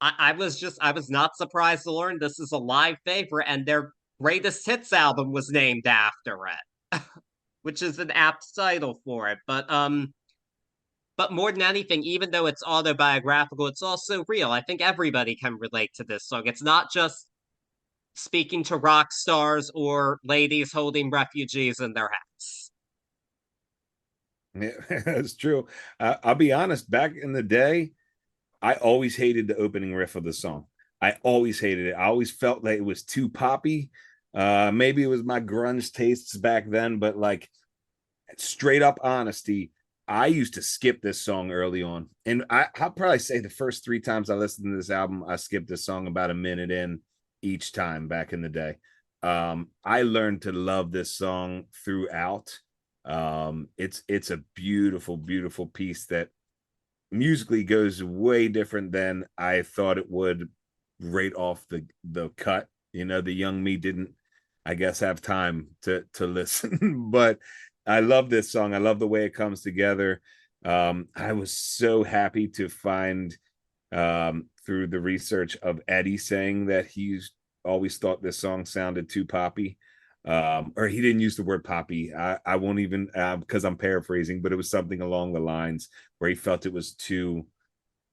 I was not surprised to learn this is a live favorite and their greatest hits album was named after it, which is an apt title for it. But more than anything, even though it's autobiographical, it's also real. I think everybody can relate to this song. It's not just speaking to rock stars or ladies holding refugees in their hats. Yeah, that's true. I'll be honest. Back in the day, I always hated the opening riff of the song. I always hated it. I always felt like it was too poppy. Maybe it was my grunge tastes back then, but like straight up honesty, I used to skip this song early on. And I'll probably say the first three times I listened to this album, I skipped this song about a minute in each time back in the day. I learned to love this song throughout. It's a beautiful, beautiful piece that musically goes way different than I thought it would right off the cut. The young me didn't, I guess, have time to listen, but I love this song. I love the way it comes together. I was so happy to find through the research of Eddie saying that he's always thought this song sounded too poppy. Or he didn't use the word poppy. I won't even, because I'm paraphrasing, but it was something along the lines where he felt it was too,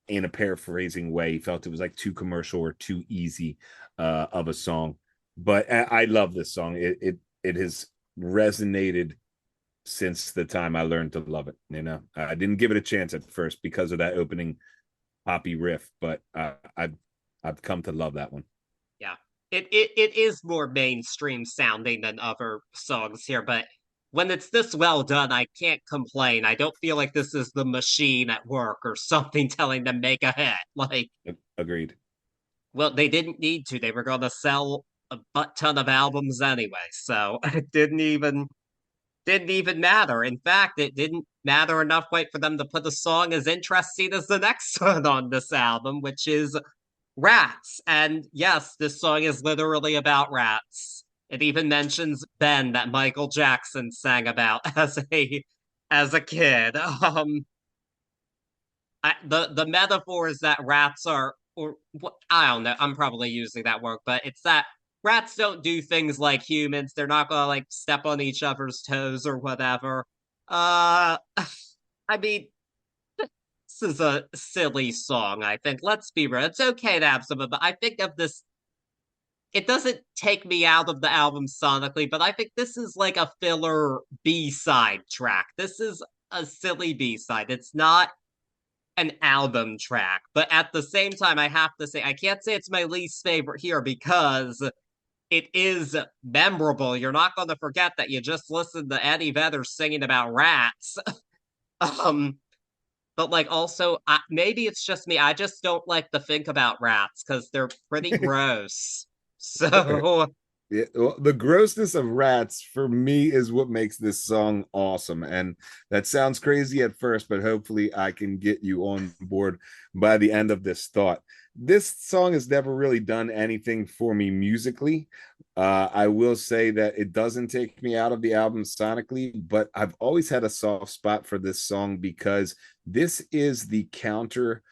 in a paraphrasing way, he felt it was like too commercial or too easy of a song. But I love this song. It has resonated since the time I learned to love it. You know, I didn't give it a chance at first because of that opening poppy riff, but I've come to love that one. Yeah. It is more mainstream sounding than other songs here, but when it's this well done, I can't complain. I don't feel like this is the machine at work or something telling them make a hit. Like, Agreed. well, they didn't need to. They were going to sell a butt ton of albums anyway, so it didn't even matter. In fact, it didn't matter enough wait for them to put a song as interesting as the next one on this album, which is Rats. And yes, this song is literally about rats. It even mentions Ben that Michael Jackson sang about as a kid. The metaphor is that rats are, or what, I don't know, I'm probably using that word, but it's that rats don't do things like humans. They're not gonna like step on each other's toes or whatever. Uh I mean, this is a silly song, I think. Let's be real. It's okay to have some of it. I think of this, it doesn't take me out of the album sonically, but I think this is like a filler B-side track. This is a silly B-side. It's not an album track. But at the same time, I have to say, I can't say it's my least favorite here because it is memorable. You're not going to forget that you just listened to Eddie Vedder singing about rats. um, but like also, maybe it's just me. I just don't like to think about rats because they're pretty gross. So Yeah, well, the grossness of rats for me is what makes this song awesome. And that sounds crazy at first, but hopefully I can get you on board by the end of this thought. This song has never really done anything for me musically. I will say that it doesn't take me out of the album sonically, but I've always had a soft spot for this song because this is the counterpoint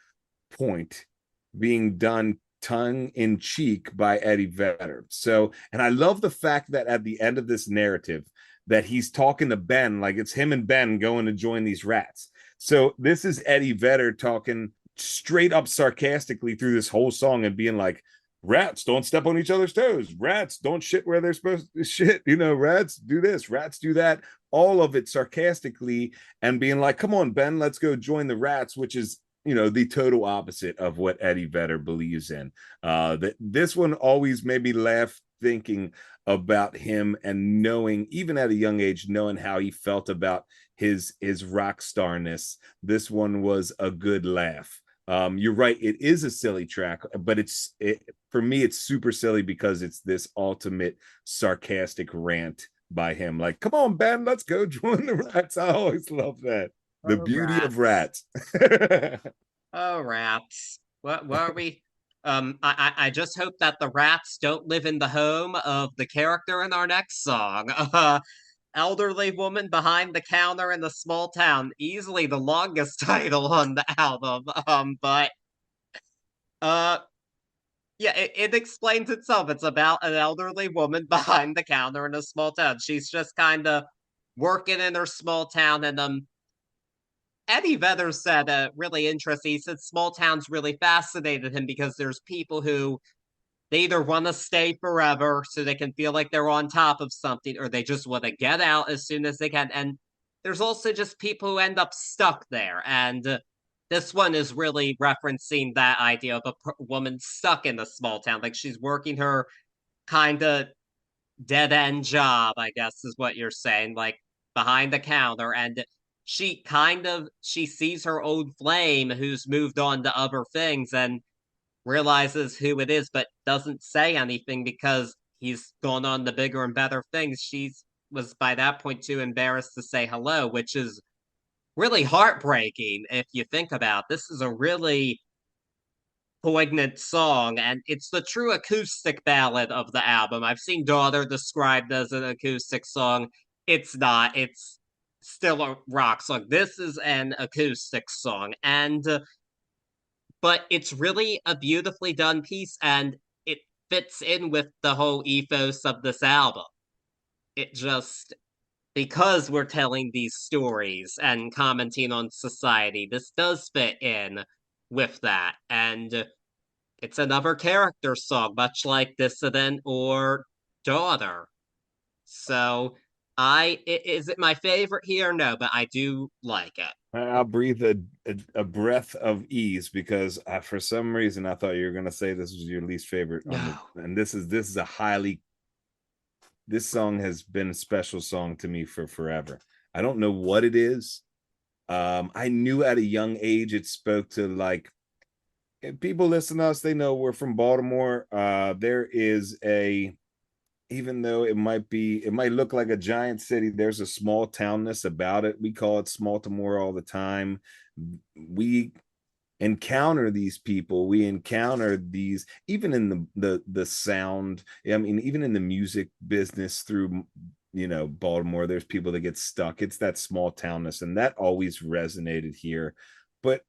being done tongue in cheek by Eddie Vedder. So, and I love the fact that at the end of this narrative, that he's talking to Ben like it's him and Ben going to join these rats. So this is Eddie Vedder talking straight up sarcastically through this whole song and being like, rats don't step on each other's toes. Rats don't shit where they're supposed to shit. You know, rats do this, rats do that. All of it sarcastically and being like, come on, Ben, let's go join the rats, which is, you know, the total opposite of what Eddie Vedder believes in. That this one always made me laugh thinking about him and knowing, even at a young age, knowing how he felt about his rock starness. This one was a good laugh. You're right, it is a silly track, but for me, it's super silly because it's this ultimate sarcastic rant by him. Like, come on, Ben, let's go join the rats. I always love that. The oh, beauty of rats. rats. Oh, rats. What are we? I just hope that the rats don't live in the home of the character in our next song. Elderly woman behind the counter in the small town. Easily the longest title on the album. But uh, yeah, it explains itself. It's about an elderly woman behind the counter in a small town. She's just kind of working in her small town, and Eddie Vedder said really interesting. He said small towns really fascinated him because there's people who they either want to stay forever so they can feel like they're on top of something, or they just want to get out as soon as they can. And there's also just people who end up stuck there. And this one is really referencing that idea of a woman stuck in a small town. Like she's working her kind of dead end job, I guess is what you're saying, like behind the counter. And she sees her old flame who's moved on to other things and realizes who it is, but doesn't say anything because he's gone on to bigger and better things. She's was by that point too embarrassed to say hello, which is really heartbreaking if you think about it. This is a really poignant song, and it's the true acoustic ballad of the album. I've seen Daughter described as an acoustic song. It's not. It's still a rock song. This is an acoustic song, and but it's really a beautifully done piece, and it fits in with the whole ethos of this album. It just, because we're telling these stories and commenting on society, this does fit in with that. And it's another character song, much like Dissident or Daughter. So is it my favorite here? No, but I do like it. I'll breathe a breath of ease because for some reason I thought you were going to say this was your least favorite on the, No. and this is a highly, this song has been a special song to me for forever. I don't know what it is. I knew at a young age it spoke to, like, if people listen to us, they know we're from Baltimore. There is a, even though it might look like a giant city, there's a small townness about it. We call it Smaltimore all the time. We encounter these people, we encounter these, even in the sound, I mean, even in the music business through, Baltimore, there's people that get stuck. It's that small townness, and that always resonated here. But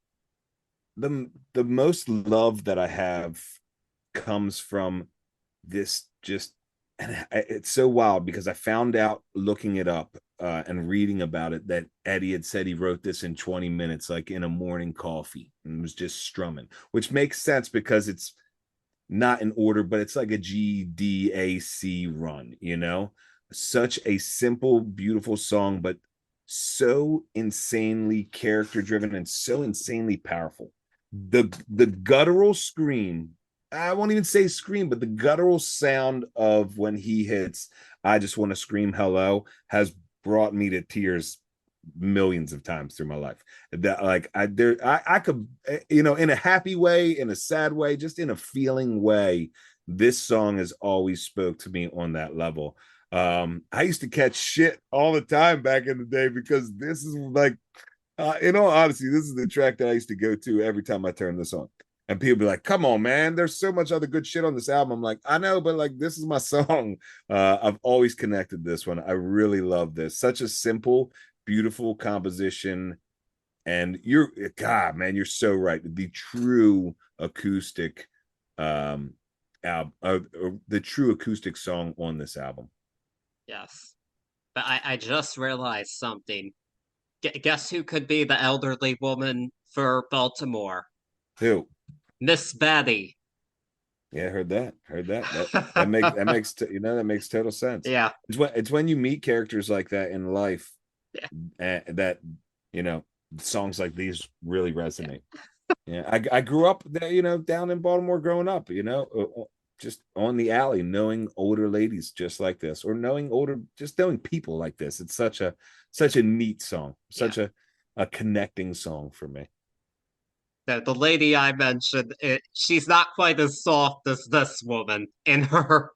the most love that I have comes from this, just, and it's so wild because I found out looking it up and reading about it that Eddie had said he wrote this in 20 minutes, like in a morning coffee, and was just strumming, which makes sense because it's not in order, but it's like a GDAC run, such a simple, beautiful song, but so insanely character driven and so insanely powerful. The guttural scream, I won't even say scream, but the guttural sound of when he hits "I just want to scream hello" has brought me to tears millions of times through my life. That, like, I could, in a happy way, in a sad way, just in a feeling way, this song has always spoke to me on that level. I used to catch shit all the time back in the day because this is like, in all honesty, this is the track that I used to go to every time I turn this on. And people be like, "Come on, man, there's so much other good shit on this album." I'm like, "I know, but like, this is my song." I've always connected this one. I really love this. Such a simple, beautiful composition. And God, man, you're so right. The true acoustic album, the true acoustic song on this album. Yes. But I just realized something. Guess who could be the elderly woman for Baltimore? Who? Miss Betty. Yeah, heard that. Heard that. That makes total sense. Yeah. It's when you meet characters like that in life, Yeah. that, you know songs like these really Yeah. resonate. Yeah, I grew up there, down in Baltimore growing up, just on the alley, knowing older ladies just like this, or just knowing people like this. It's such a neat song, Yeah. such a connecting song for me. The lady I mentioned, she's not quite as soft as this woman in her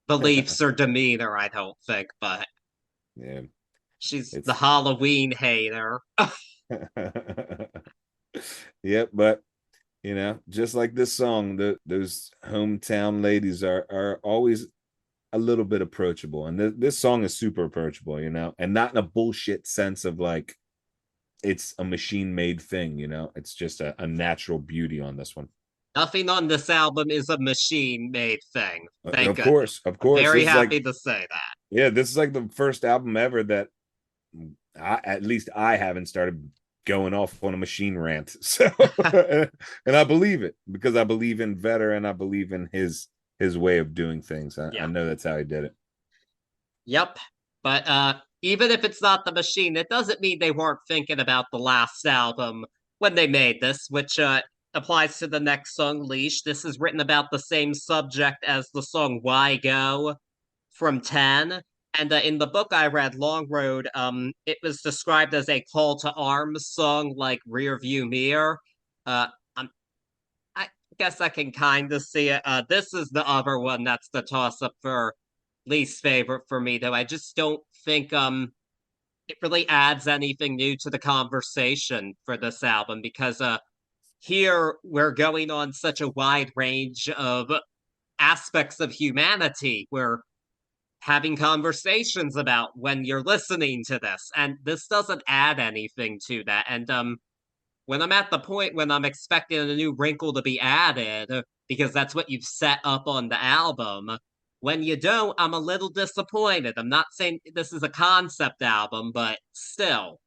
beliefs or demeanor, I don't think, but Yeah, she's the it's Halloween hater. yeah, but just like this song, those hometown ladies are always a little bit approachable, and this song is super approachable, and not in a bullshit sense of like it's a machine made thing. It's just a natural beauty on this one. Nothing on this album is a machine made thing. Thank Of goodness. course, of I'm course, very this is like, happy to say that. yeah, this is like the first album ever that at least I haven't started going off on a machine rant. So, and I believe it because I believe in Vetter and I believe in his way of doing things. I Yeah. know that's how he did it. Yep. But even if it's not the machine, it doesn't mean they weren't thinking about the last album when they made this, which applies to the next song, Leash. This is written about the same subject as the song Why Go from 10. And in the book I read, Long Road, it was described as a call to arms song like Rear View Mirror. Uh, I'm, I guess I can kind of see it. This is the other one that's the toss up for least favorite for me, though. I just don't think it really adds anything new to the conversation for this album because here we're going on such a wide range of aspects of humanity. We're having conversations about when you're listening to this, and this doesn't add anything to that. And when I'm at the point when I'm expecting a new wrinkle to be added, because that's what you've set up on the album. When you don't, I'm a little disappointed. I'm not saying this is a concept album, but still,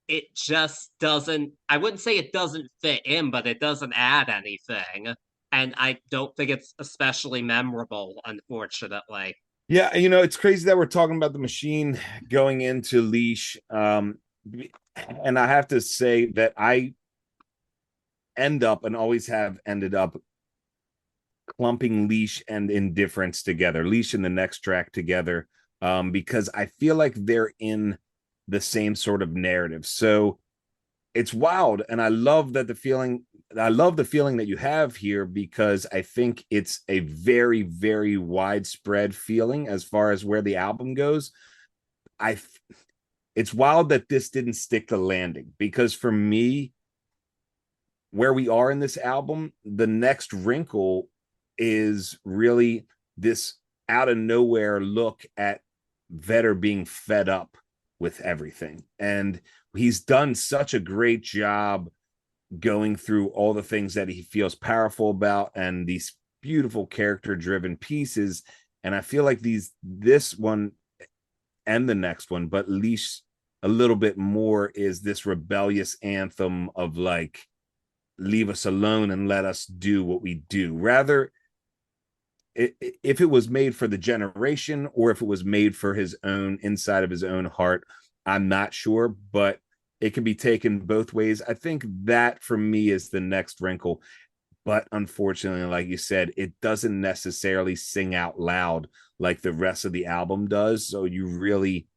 it just doesn't, I wouldn't say it doesn't fit in, but it doesn't add anything. And I don't think it's especially memorable, unfortunately. Yeah, it's crazy that we're talking about the machine going into Leash. And I have to say that I end up and always have ended up clumping Leash and Indifference together, Leash and the next track together, because I feel like they're in the same sort of narrative. So it's wild, and I love the feeling that you have here, because I think it's a very, very widespread feeling as far as where the album goes. I it's wild that this didn't stick the landing, because for me, where we are in this album, the next wrinkle is really this out of nowhere look at Vetter being fed up with everything. And he's done such a great job going through all the things that he feels powerful about and these beautiful character driven pieces. And I feel like this one and the next one, but at least a little bit more, is this rebellious anthem of like, leave us alone and let us do what we do. Rather, if it was made for the generation or if it was made for his own, inside of his own heart, I'm not sure, but it can be taken both ways. I think that for me is the next wrinkle. But unfortunately, like you said, it doesn't necessarily sing out loud like the rest of the album does. So you really,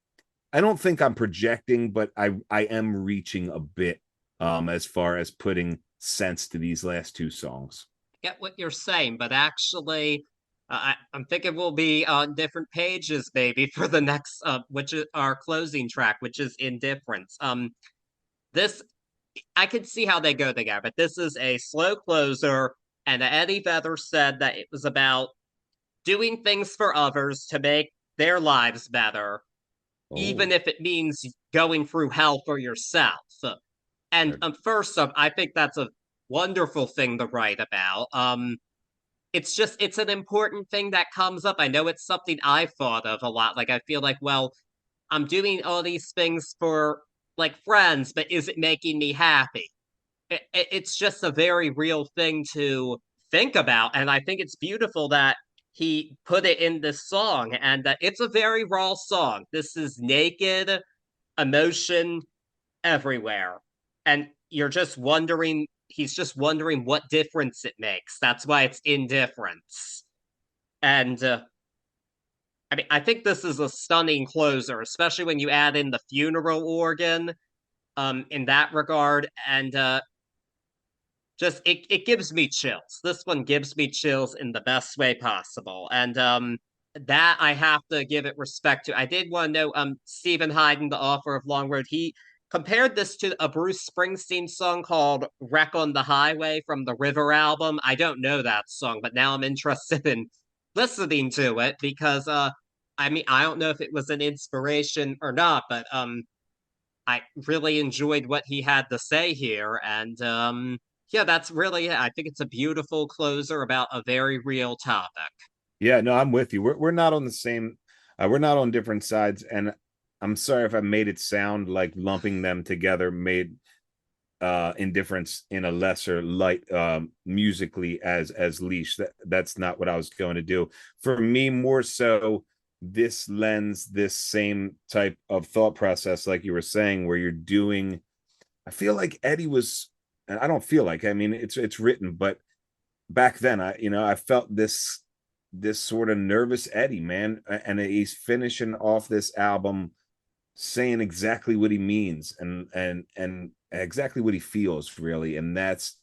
I don't think I'm projecting, but I am reaching a bit as far as putting sense to these last two songs. Get what you're saying, but actually, I'm thinking we'll be on different pages maybe for the next, which is our closing track, which is Indifference. This I could see how they go together, but this is a slow closer, and Eddie Vedder said that it was about doing things for others to make their lives better, Oh, even if it means going through hell for yourself. And first up, I think that's a wonderful thing to write about. It's an important thing that comes up. I know it's something I've thought of a lot. Like I feel like, well, I'm doing all these things for like friends, but is it making me happy? It's just a very real thing to think about, and I think it's beautiful that he put it in this song, and that it's a very raw song. This is naked emotion everywhere, and you're just wondering. He's just wondering what difference it makes. That's why it's indifference. And I mean, I think this is a stunning closer, especially when you add in the funeral organ in that regard. And just it gives me chills. This one gives me chills in the best way possible. And that I have to give it respect to. I did want to know Stephen Hyden, the author of Long Road, he compared this to a Bruce Springsteen song called Wreck on the Highway from the River album. I don't know that song, but now I'm interested in listening to it because I mean I don't know if it was an inspiration or not, but I really enjoyed what he had to say here. And yeah, that's really it. I think it's a beautiful closer about a very real topic. yeah, no, I'm with you. We're not on the same, we're not on different sides, and I'm sorry if I made it sound like lumping them together made Indifference in a lesser light musically as Leash. That's not what I was going to do. For me, more so, this lends this same type of thought process, like you were saying, where you're doing. I feel like Eddie was, and I don't feel like. I mean, it's written, but back then, I felt this sort of nervous Eddie, man, and he's finishing off this album saying exactly what he means and exactly what he feels, really. And that's,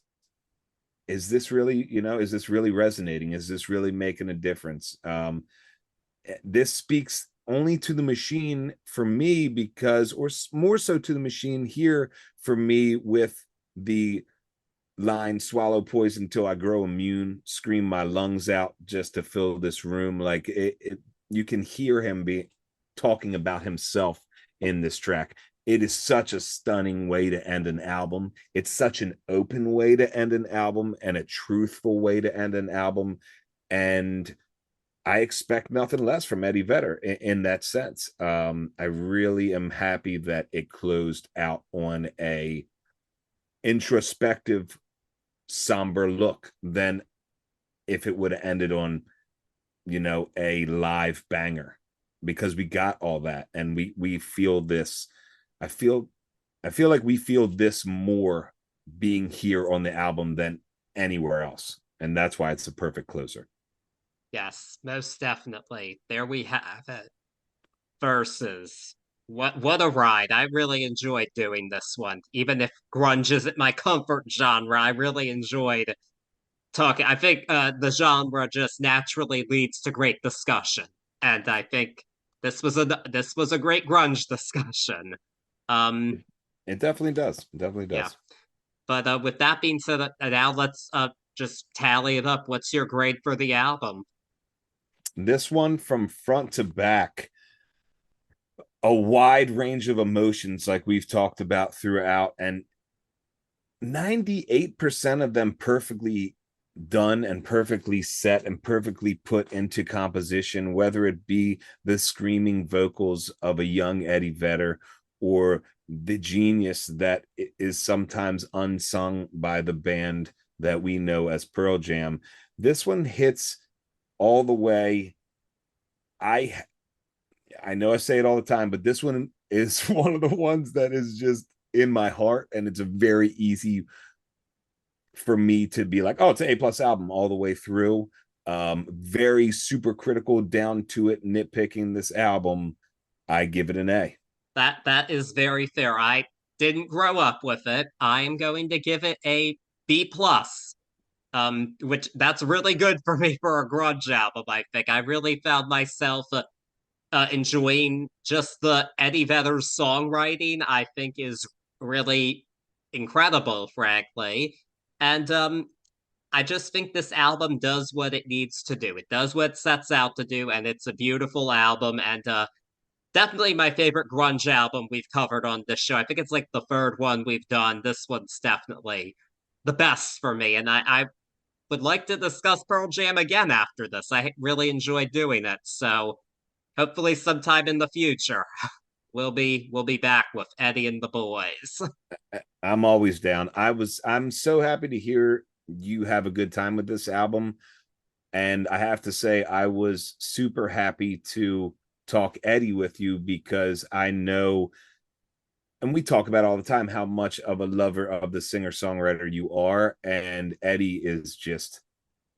is this really resonating, is this really making a difference? This speaks only to the machine for me, because, or more so to the machine here for me, with the line, swallow poison till I grow immune, scream my lungs out just to fill this room. Like you can hear him be talking about himself in this track. it is such a stunning way to end an album. It's such an open way to end an album and a truthful way to end an album. And I expect nothing less from Eddie Vedder in that sense. I really am happy that it closed out on a introspective, somber look than if it would have ended on, a live banger, because we got all that and we feel this. I feel I feel like we feel this more being here on the album than anywhere else. And that's why it's a perfect closer. Yes, most definitely. There we have it. Versus. What a ride. I really enjoyed doing this one. Even if grunge isn't my comfort genre, I really enjoyed talking. I think the genre just naturally leads to great discussion. And I think this was a great grunge discussion. Um It definitely does. It definitely yeah. does. But with that being said, now let's just tally it up. What's your grade for the album? This one from front to back, a wide range of emotions like we've talked about throughout, and 98% of them perfectly done and perfectly set and perfectly put into composition, whether it be the screaming vocals of a young Eddie Vedder or the genius that is sometimes unsung by the band that we know as Pearl Jam. This one hits all the way. I know I say it all the time, but this one is one of the ones that is just in my heart, and it's a very easy for me to be like, oh, it's an A+ album all the way through. Very super critical, down to it, nitpicking this album. I give it an A. That is very fair. I didn't grow up with it. I am going to give it a B plus. Which that's really good for me for a grunge album. I think I really found myself enjoying just the Eddie Vedder's songwriting. I think is really incredible, frankly, and I just think this album does what it needs to do. It does what it sets out to do, and it's a beautiful album. And definitely my favorite grunge album we've covered on this show. I think it's like the third one we've done. This one's definitely the best for me, and I would like to discuss Pearl Jam again after this. I really enjoyed doing it. So hopefully sometime in the future we'll be back with Eddie and the boys. I'm always down. I'm so happy to hear you have a good time with this album. And I have to say, I was super happy to talk Eddie with you, because I know, and we talk about all the time, how much of a lover of the singer songwriter you are. And Eddie is just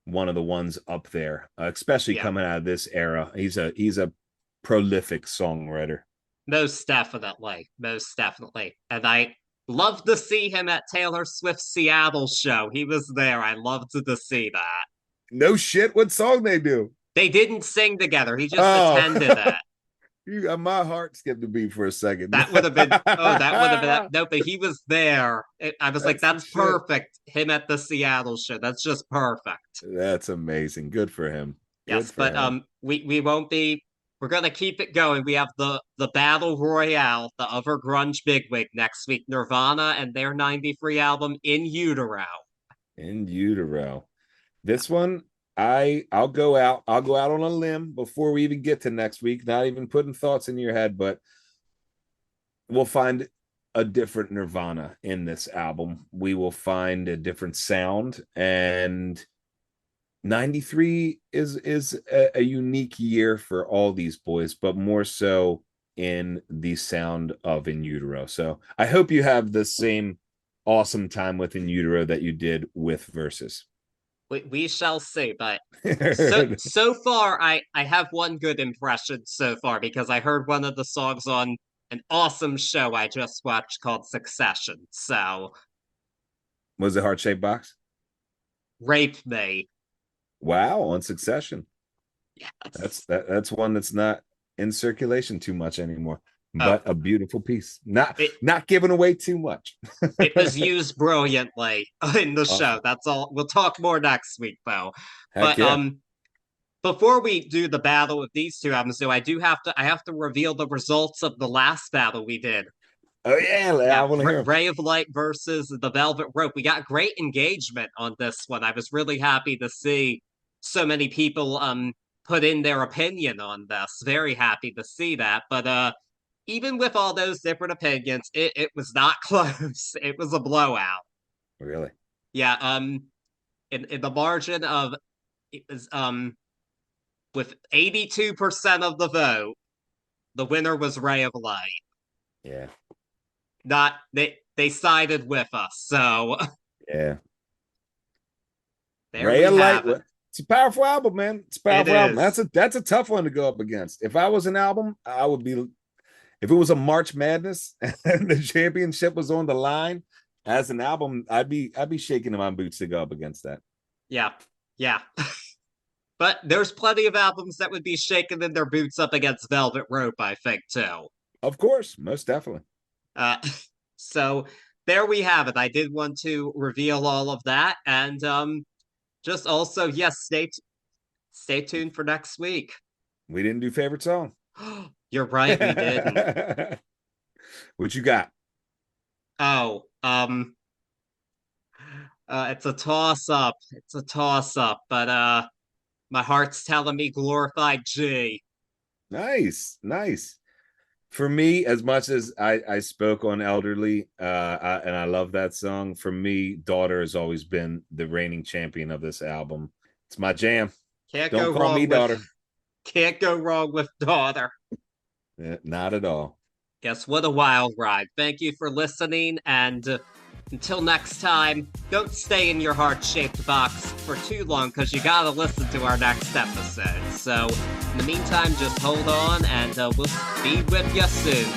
one of the ones up there, especially Yeah, coming out of this era. He's a prolific songwriter. most definitely. Most definitely. And I loved to see him at Taylor Swift's Seattle show. He was there. I loved to see that. No shit, what song they do? They didn't sing together. He just Oh, attended it. you got my heart skipped a beat for a second. That would have been, oh, that would have been, no, but he was there. I was like, That's some that's shit. perfect. Him at the Seattle show. That's just perfect. That's amazing. Good for him. Good Yes, for but him. we won't be. We're gonna keep it going. We have the battle royale, the other grunge bigwig next week, Nirvana and their '93 album In Utero. In utero. This one, I'll go out on a limb before we even get to next week, not even putting thoughts in your head, but we'll find a different Nirvana in this album. We will find a different sound, and 93 is a unique year for all these boys, but more so in the sound of In Utero. So I hope you have the same awesome time with In Utero that you did with Versus. We shall see, but so far I have one good impression so far because I heard one of the songs on an awesome show I just watched called Succession. So Was it Heart Shaped Box? rape me. Wow, on Succession. That's Yes. that's one that's not in circulation too much anymore, Oh, but a beautiful piece. Not it not giving away too much. it was used brilliantly in the show. Awesome. That's all. We'll talk more next week though. Heck But yeah. before we do the battle of these two albums, though, I have to reveal the results of the last battle we did. Oh yeah, I Yeah, want to hear him. Ray of Light versus the Velvet Rope. We got great engagement on this one. I was really happy to see so many people put in their opinion on this. Very happy to see that. But even with all those different opinions, it was not close. It was a blowout. Really? Yeah, in the margin of it was with 82% of the vote, the winner was Ray of Light. Yeah. Not they sided with us. So Yeah. there Ray we of Light. have it. It's a powerful album, man. It's a It powerful album. is. That's a tough one to go up against. If I was an album, I would be. If it was a March Madness and the championship was on the line as an album, I'd be shaking in my boots to go up against that. Yeah. Yeah. But there's plenty of albums that would be shaking in their boots up against Velvet Rope, I think, too. Of course, most definitely. Uh, so there we have it. I did want to reveal all of that. And just also, yes, stay tuned for next week. We didn't do favorite song. You're right, we didn't. What you got? Oh, it's a toss up. It's a toss up, but my heart's telling me glorified G. Nice, nice. For me, as much as I spoke on Elderly, and I love that song, for me, Daughter has always been the reigning champion of this album. It's my jam. Can't Don't go call me wrong with daughter. can't go wrong with daughter. Not at all. Guess what a wild ride. Thank you for listening, and until next time, don't stay in your heart-shaped box for too long because you gotta listen to our next episode. So, in the meantime, just hold on, and we'll be with you soon.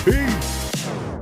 Peace.